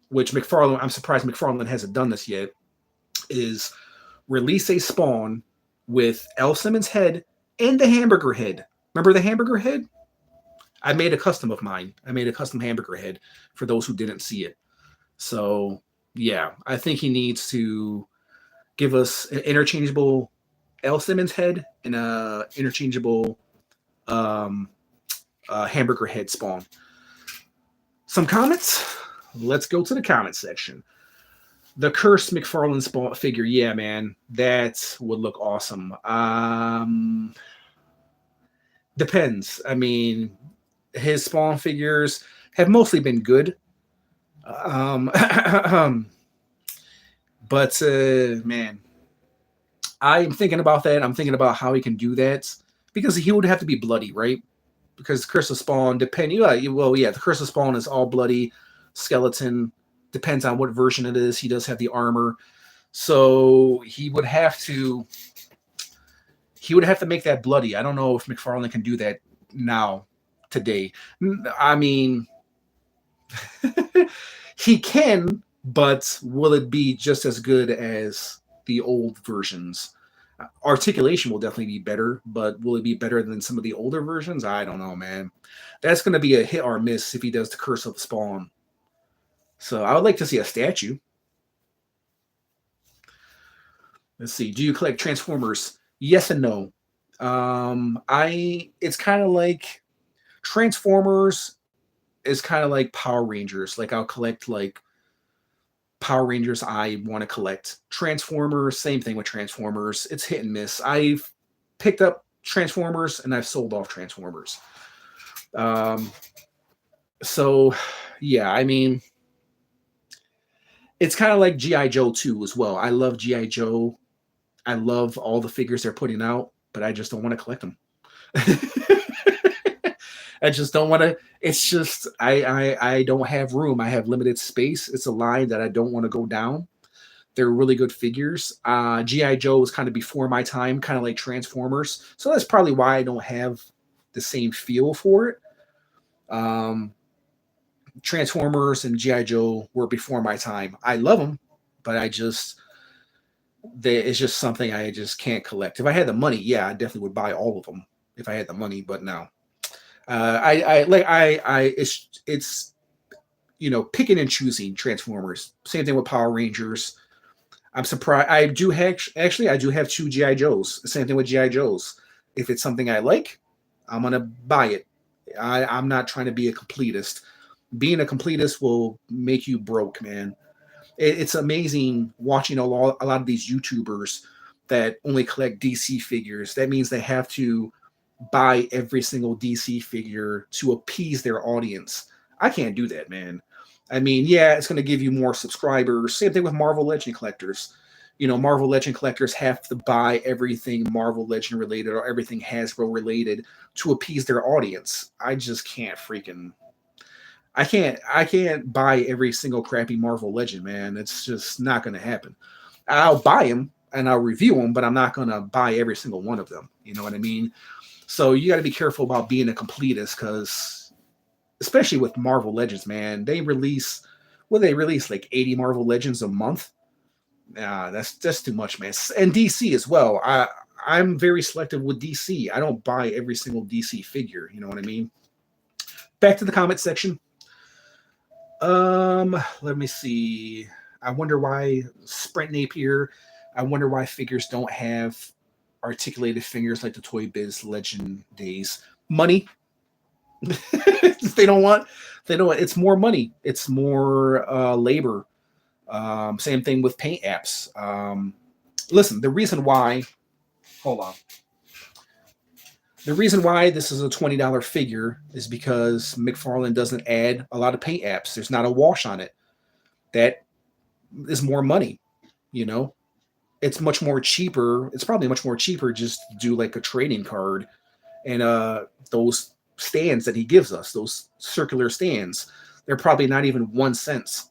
which McFarlane, I'm surprised McFarlane hasn't done this yet, is release a Spawn with Al Simmons' head and the hamburger head. Remember the hamburger head? I made a custom of mine. I made a custom hamburger head for those who didn't see it. So, yeah, I think he needs to give us an interchangeable Al Simmons head and a interchangeable hamburger head Spawn. Some comments? Let's go to the comment section. The cursed McFarlane Spawn figure. Yeah, man, that would look awesome. Depends. I mean, his Spawn figures have mostly been good. But man, I'm thinking about that. I'm thinking about how he can do that because he would have to be bloody, right? Because Curse of Spawn, the Curse of Spawn is all bloody, skeleton. Depends on what version it is. He does have the armor, so he would have to make that bloody. I don't know if McFarlane can do that now, today. I mean, he can, but will it be just as good as the old versions? Articulation will definitely be better, but will it be better than some of the older versions? I don't know, man. That's going to be a hit or miss if he does the Curse of Spawn. So I would like to see a statue. Let's see. Do you collect Transformers? Yes and no. It's kind of like Transformers is kind of like Power Rangers. Like I'll collect like Power Rangers I want to collect. Transformers, same thing with Transformers. It's hit and miss. I've picked up Transformers and I've sold off Transformers. So yeah, I mean, it's kind of like G.I. Joe 2 as well. I love G.I. Joe. I love all the figures they're putting out, but I just don't want to collect them. I just don't want to. It's just I don't have room. I have limited space. It's a line that I don't want to go down. They're really good figures. G.I. Joe was kind of before my time, kind of like Transformers. So that's probably why I don't have the same feel for it. Transformers and G.I. Joe were before my time. I love them, but it's just something I just can't collect. If I had the money, yeah, I definitely would buy all of them if I had the money, but no. It's picking and choosing Transformers. Same thing with Power Rangers. I'm surprised. I do have 2 G.I. Joes. Same thing with G.I. Joes. If it's something I like, I'm gonna buy it. I'm not trying to be a completist. Being a completist will make you broke, man. It's amazing watching a lot of these YouTubers that only collect DC figures. That means they have to buy every single DC figure to appease their audience. I can't do that, man. I mean, yeah, it's going to give you more subscribers. Same thing with Marvel Legend collectors. Marvel Legend collectors have to buy everything Marvel Legend related or everything Hasbro related to appease their audience. I just can't I can't buy every single crappy Marvel Legend, man. It's just not going to happen. I'll buy them and I'll review them, but I'm not going to buy every single one of them. You know what I mean? So you got to be careful about being a completist because, especially with Marvel Legends, man, they release like 80 Marvel Legends a month. That's too much, man. And DC as well. I'm very selective with DC. I don't buy every single DC figure. You know what I mean? Back to the comment section. Let me see. I wonder why Sprint Napier. I wonder why figures don't have articulated fingers like the Toy Biz Legend days. Money. They don't want. It's more money. It's more labor. Same thing with paint apps. Listen, the reason why. Hold on. The reason why this is a $20 figure is because McFarlane doesn't add a lot of paint apps. There's not a wash on it. That is more money, It's much more cheaper. It's probably much more cheaper just to do like a trading card and those stands that he gives us, those circular stands. They're probably not even 1 cent.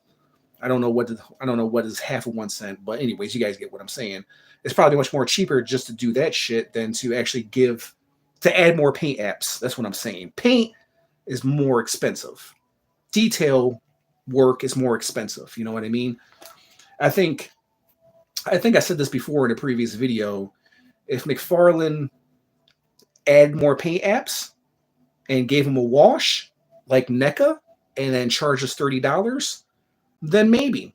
I don't know what is half of 1 cent, but anyways, you guys get what I'm saying. It's probably much more cheaper just to do that shit than to actually to add more paint apps. That's what I'm saying. Paint is more expensive. Detail work is more expensive. You know what I mean? I think I said this before in a previous video. If McFarlane add more paint apps and gave him a wash like NECA and then charge us $30, then maybe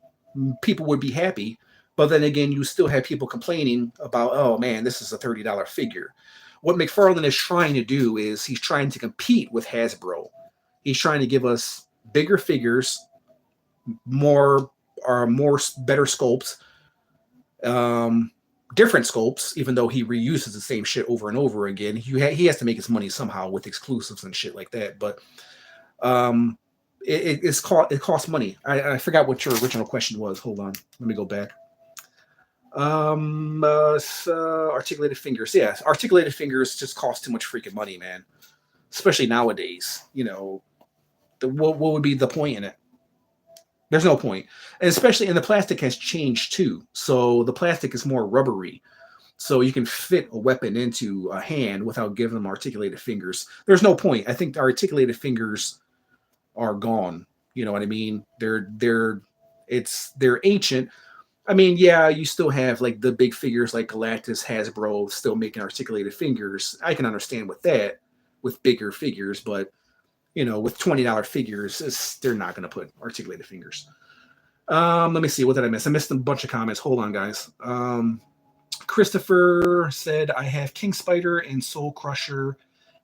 people would be happy. But then again, you still have people complaining about, oh man, this is a $30 figure. What McFarlane is trying to do is he's trying to compete with Hasbro. He's trying to give us bigger figures, more better sculpts, different sculpts, even though he reuses the same shit over and over again. He has to make his money somehow with exclusives and shit like that. But it costs money. I forgot what your original question was. Hold on, let me go back. Articulated fingers. Yeah, articulated fingers just cost too much freaking money, man. Especially nowadays. You know, what would be the point in it? There's no point. And especially, and the plastic has changed too. So the plastic is more rubbery. So you can fit a weapon into a hand without giving them articulated fingers. There's no point. I think the articulated fingers are gone. You know what I mean? They're ancient. I mean, yeah, you still have like the big figures like Galactus, Hasbro still making articulated fingers. I can understand with that, with bigger figures, but you know, with $20 figures, they're not going to put articulated fingers. Let me see. What did I miss? I missed a bunch of comments. Hold on, guys. Christopher said, I have King Spider and Soul Crusher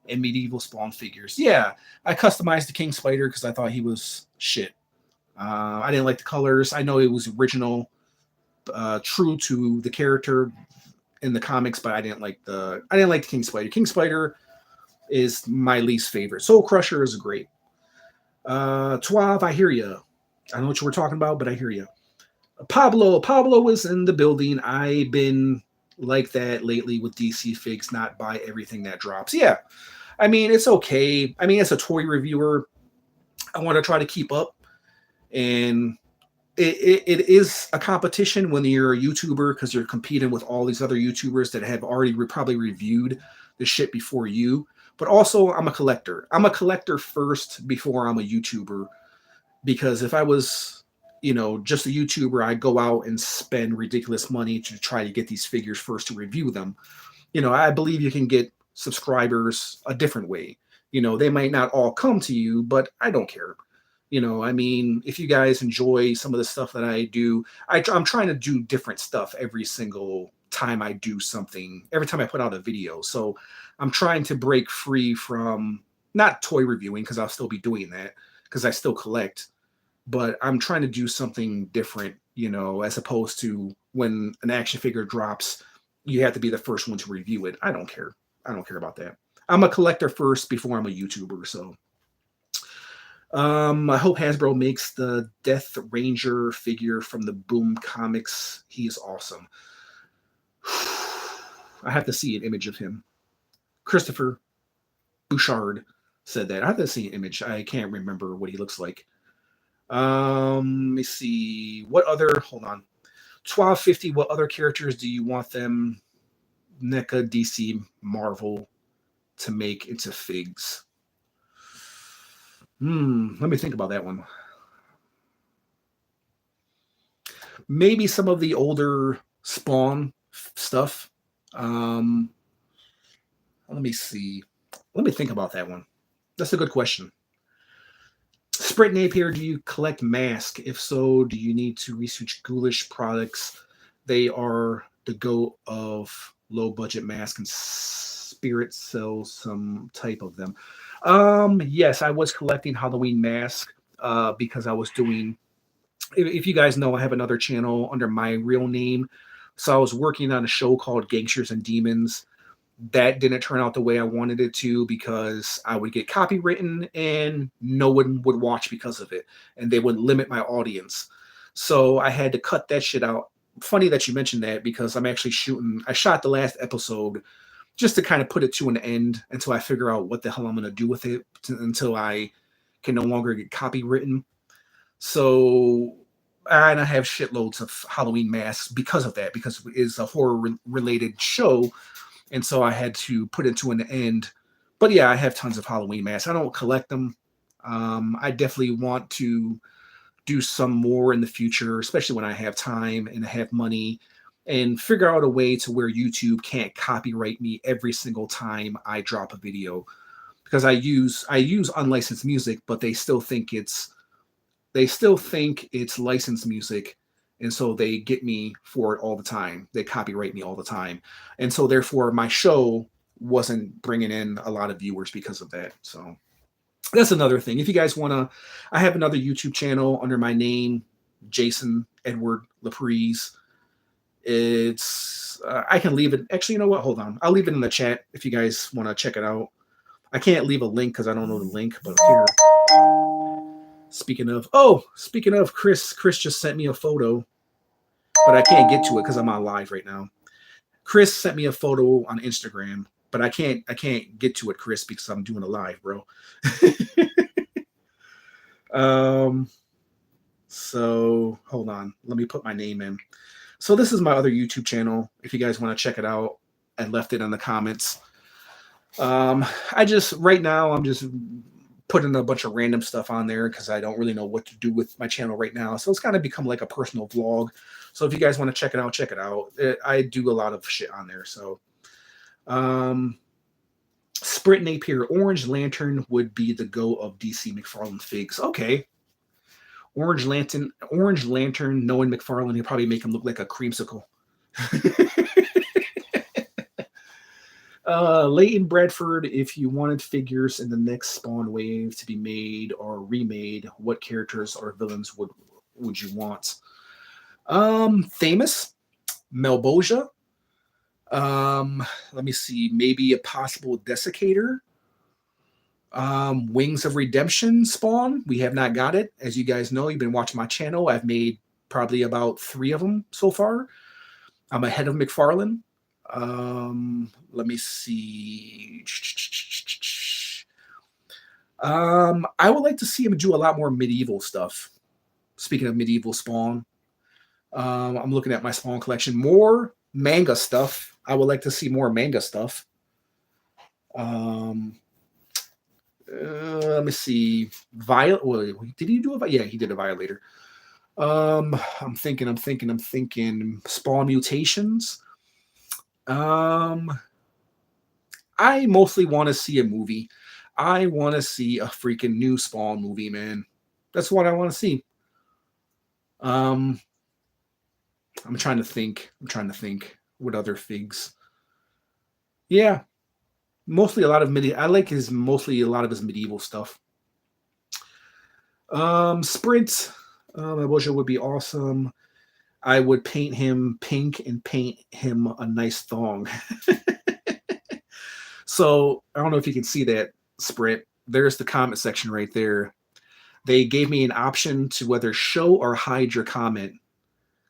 and Medieval Spawn figures. Yeah, I customized the King Spider because I thought he was shit. I didn't like the colors. I know it was original, true to the character in the comics, but I didn't like the King Spider. King Spider is my least favorite. Soul Crusher is great. Tuav, I hear you. I don't know what you were talking about, but I hear you. Pablo is in the building. I've been like that lately with DC figs, not buy everything that drops. Yeah, I mean, it's okay. I mean, as a toy reviewer, I want to try to keep up. And it is a competition when you're a YouTuber because you're competing with all these other YouTubers that have already probably reviewed the shit before you. But also, I'm a collector. I'm a collector first before I'm a YouTuber. Because if I was, you know, just a YouTuber, I'd go out and spend ridiculous money to try to get these figures first to review them. You know, I believe you can get subscribers a different way. You know, they might not all come to you, but I don't care. You know, I mean, if you guys enjoy some of the stuff that I do, I'm trying to do different stuff every single time I do something, every time I put out a video. So I'm trying to break free from not toy reviewing because I'll still be doing that because I still collect, but I'm trying to do something different, you know, as opposed to when an action figure drops, you have to be the first one to review it. I don't care. I don't care about that. I'm a collector first before I'm a YouTuber. So I hope Hasbro makes the Death Ranger figure from the Boom Comics. He's awesome. I have to see an image of him. Christopher Bouchard said that. I have to see an image. I can't remember what he looks like. Let me see. What other, hold on. 1250, what other characters do you want them, NECA, DC, Marvel, to make into figs? Let me think about that one. Maybe some of the older Spawn stuff. Let me see. Let me think about that one. That's a good question. Sprint Napier, do you collect masks? If so, do you need to research Ghoulish products? They are the go of low budget masks, and Spirit sells some type of them. Yes, I was collecting Halloween masks because I was doing, if you guys know, I have another channel under my real name. So I was working on a show called Gangsters and Demons. That didn't turn out the way I wanted it to because I would get copywritten and no one would watch because of it. And they would limit my audience. So I had to cut that shit out. Funny that you mentioned that because I'm actually shooting, I shot the last episode just to kind of put it to an end until I figure out what the hell I'm going to do with it, until I can no longer get copywritten. So, and I have shitloads of Halloween masks because of that, because it's a horror related show. And so I had to put it to an end. But yeah, I have tons of Halloween masks. I don't collect them. I definitely want to do some more in the future, especially when I have time and I have money, and figure out a way to where YouTube can't copyright me every single time I drop a video, because I use unlicensed music, but they still think it's licensed music, and so they get me for it all the time. They copyright me all the time, and so therefore my show wasn't bringing in a lot of viewers because of that. So that's another thing. If you guys want to, I have another YouTube channel under my name, Jason Edward Laprise. It's I can leave it. Actually, you know what? Hold on. I'll leave it in the chat if you guys want to check it out. I can't leave a link because I don't know the link, but here. Speaking of Chris just sent me a photo, but I can't get to it because I'm on live right now. Chris sent me a photo on Instagram, but I can't get to it, Chris, because I'm doing a live, bro. So hold on, let me put my name in. So this is my other YouTube channel. If you guys want to check it out, I left it in the comments. Right now I'm just putting a bunch of random stuff on there because I don't really know what to do with my channel right now. So it's kind of become like a personal vlog. So if you guys want to check it out, check it out. I do a lot of shit on there. So, Sprint Napier, Orange Lantern would be the go of DC McFarlane figs. Okay. Orange Lantern, knowing McFarlane, he'll probably make him look like a creamsicle. Leighton Bradford, if you wanted figures in the next Spawn wave to be made or remade, what characters or villains would you want? Famous, Melboja. Let me see, maybe a possible Desiccator. Wings of Redemption Spawn. We have not got it. As you guys know, you've been watching my channel. I've made probably about 3 of them so far. I'm ahead of McFarlane. Let me see. I would like to see him do a lot more medieval stuff. Speaking of medieval Spawn, I'm looking at my Spawn collection. More manga stuff. I would like to see more manga stuff. Let me see. Did he do a? Yeah, he did a Violator. I'm thinking. Spawn Mutations. I mostly want to see a movie. I want to see a freaking new Spawn movie, man. That's what I want to see. I'm trying to think. What other figs? Yeah. Mostly a lot of I like mostly a lot of his medieval stuff. Sprint, Melboja would be awesome. I would paint him pink and paint him a nice thong. So I don't know if you can see that, Sprint. There's the comment section right there. They gave me an option to whether show or hide your comment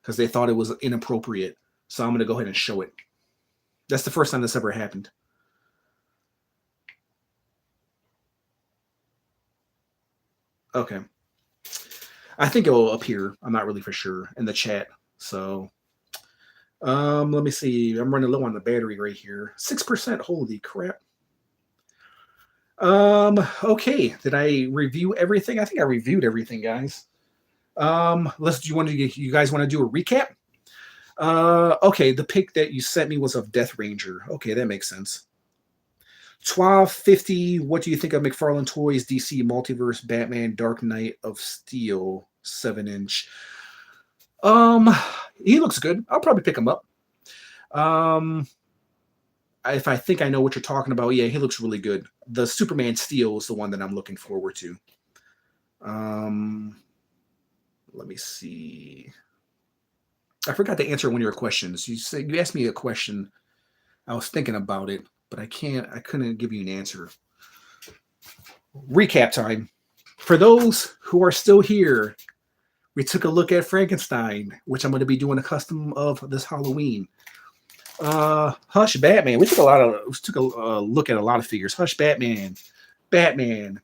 because they thought it was inappropriate. So I'm going to go ahead and show it. That's the first time this ever happened. Okay. I think it will appear. I'm not really for sure in the chat. So let me see. I'm running low on the battery right here. 6%. Holy crap. Okay. Did I review everything? I think I reviewed everything, guys. You guys want to do a recap? Okay, the pic that you sent me was of Death Ranger. Okay, that makes sense. 1250. What do you think of McFarlane Toys DC Multiverse Batman Dark Knight of Steel 7-inch? He looks good. I'll probably pick him up. If I think I know what you're talking about, yeah, he looks really good. The Superman Steel is the one that I'm looking forward to. Let me see. I forgot to answer one of your questions. You asked me a question. I was thinking about it, but I couldn't give you an answer. Recap time. For those who are still here, we took a look at Frankenstein, which I'm going to be doing a custom of this Halloween. Hush Batman. We took a look at a lot of figures. Hush Batman, Batman.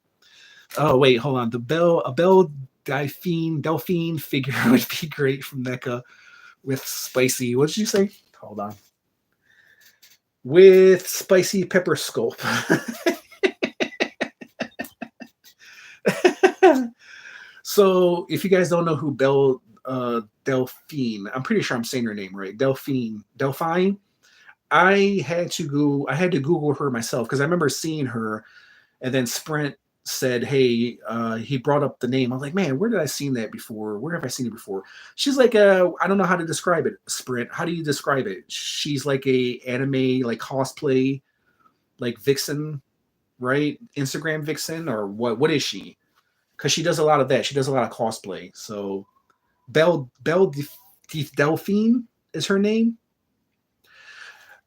Oh wait, hold on. A Belle Delphine figure would be great from NECA with spicy. What did you say? Hold on. With spicy pepper sculpt. So if you guys don't know who Belle Delphine, I'm pretty sure I'm saying her name right. Delphine. I had to Google her myself because I remember seeing her, and then Sprint said, "Hey," he brought up the name. I was like, "Man, where did I seen that before? Where have I seen it before?" She's like, I don't know how to describe it. Sprint, how do you describe it? She's like a anime like cosplay like vixen, right? Instagram vixen or what? What is she? Because she does a lot of that. She does a lot of cosplay. So Delphine is her name.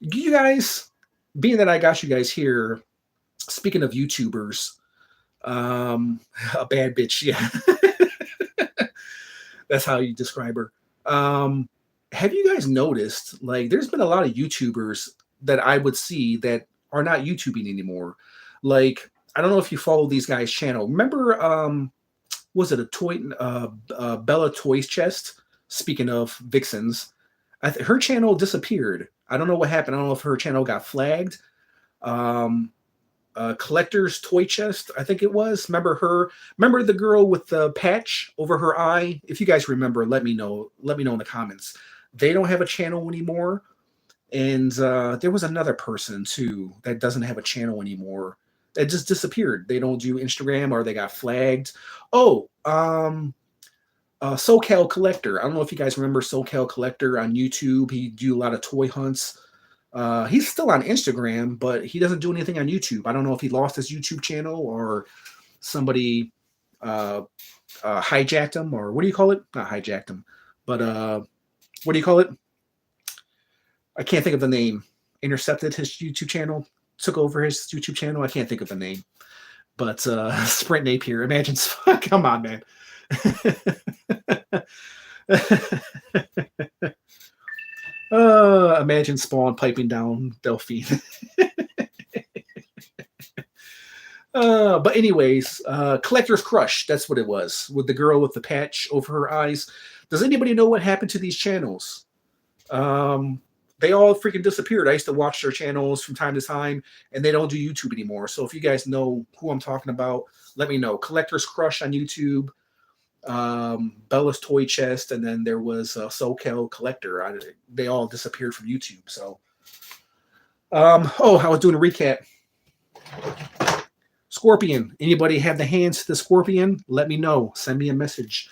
You guys, being that I got you guys here, speaking of YouTubers, a bad bitch, yeah. That's how you describe her. Have you guys noticed, like, there's been a lot of YouTubers that I would see that are not YouTubing anymore? Like, I don't know if you follow these guys' channel. Remember, was it a Bella Toys Chest? Speaking of vixens, her channel disappeared. I don't know what happened. I don't know if her channel got flagged. Um, Collector's Toy Chest, I think it was. Remember her? Remember the girl with the patch over her eye? If you guys remember, let me know. Let me know in the comments. They don't have a channel anymore. And there was another person too that doesn't have a channel anymore. That just disappeared. They don't do Instagram or they got flagged. Oh, SoCal Collector. I don't know if you guys remember SoCal Collector on YouTube. He do a lot of toy hunts. He's still on Instagram, but he doesn't do anything on YouTube. I don't know if he lost his YouTube channel or somebody uh, hijacked him, or what do you call it? Not hijacked him, but what do you call it? I can't think of the name. Intercepted his YouTube channel, took over his YouTube channel. I can't think of the name, but Sprint Napier. Imagine, come on, man. Imagine Spawn piping down Delphine. But anyways, Collector's Crush. That's what it was, with the girl with the patch over her eyes. Does anybody know what happened to these channels? They all freaking disappeared. I used to watch their channels from time to time, and they don't do YouTube anymore. So if you guys know who I'm talking about, let me know. Collector's Crush on YouTube, Bella's Toy Chest, and then there was SoCal Collector. They all disappeared from YouTube. So, I was doing a recap. Scorpion. Anybody have the hands to the Scorpion? Let me know. Send me a message.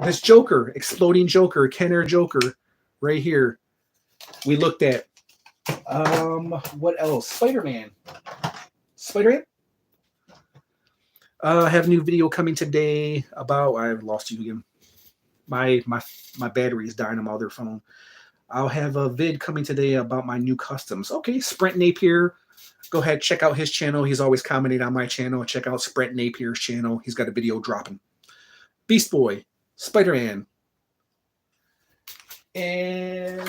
This Joker, exploding Joker, Kenner Joker, right here. We looked at. What else? Spider-Man. Spider-Man. I have a new video coming today about. I've lost you again. My battery is dying on my other phone. I'll have a vid coming today about my new customs. Okay, Sprint Napier. Go ahead, check out his channel. He's always commenting on my channel. Check out Sprint Napier's channel. He's got a video dropping. Beast Boy, Spider-Man. And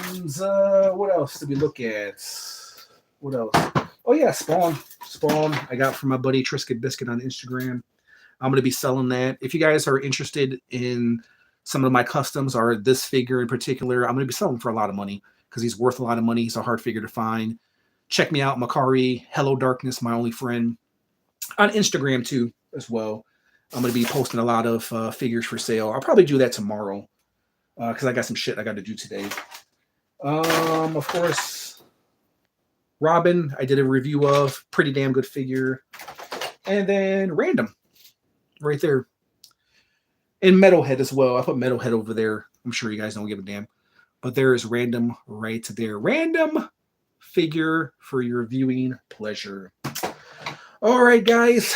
what else did we look at? What else? Oh, yeah, Spawn. Spawn I got from my buddy Triscuit Biscuit on Instagram. I'm going to be selling that. If you guys are interested in some of my customs or this figure in particular, I'm going to be selling for a lot of money because he's worth a lot of money. He's a hard figure to find. Check me out, Makari, Hello Darkness, my only friend. On Instagram, too, as well. I'm going to be posting a lot of figures for sale. I'll probably do that tomorrow because I got some shit I got to do today. Of course, Robin, I did a review of. Pretty damn good figure. And then Random, right there. And Metalhead as well. I put Metalhead over there. I'm sure you guys don't give a damn. But there is Random right there. Random figure for your viewing pleasure. All right, guys.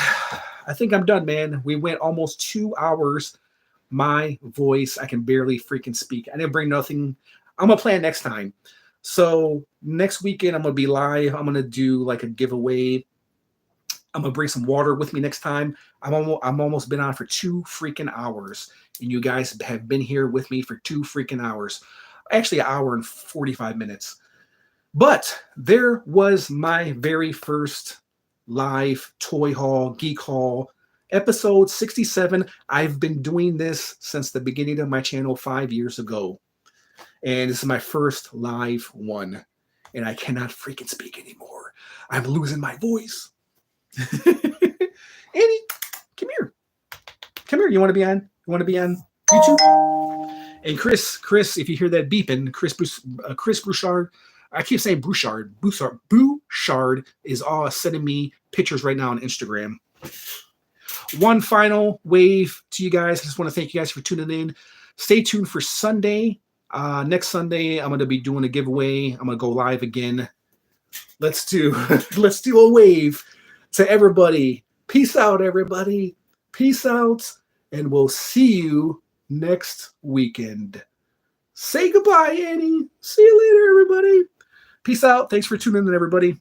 I think I'm done, man. We went almost 2 hours. My voice, I can barely freaking speak. I didn't bring nothing. I'm going to plan next time. So next weekend, I'm going to be live. I'm going to do like a giveaway. I'm going to bring some water with me next time. I'm almost been on for 2 freaking hours. And you guys have been here with me for 2 freaking hours. actually an hour and 45 minutes. But there was my very first live toy haul, geek haul, episode 67. I've been doing this since the beginning of my channel 5 years ago. And this is my first live one. And I cannot freaking speak anymore. I'm losing my voice. Annie, come here. Come here. You want to be on? You want to be on YouTube? And Chris, if you hear that beeping, Chris Bouchard, I keep saying Bouchard is all sending me pictures right now on Instagram. One final wave to you guys. I just want to thank you guys for tuning in. Stay tuned for Sunday. Next Sunday, I'm going to be doing a giveaway. I'm going to go live again. Let's do a wave to everybody. Peace out, everybody. Peace out. And we'll see you next weekend. Say goodbye, Annie. See you later, everybody. Peace out. Thanks for tuning in, everybody.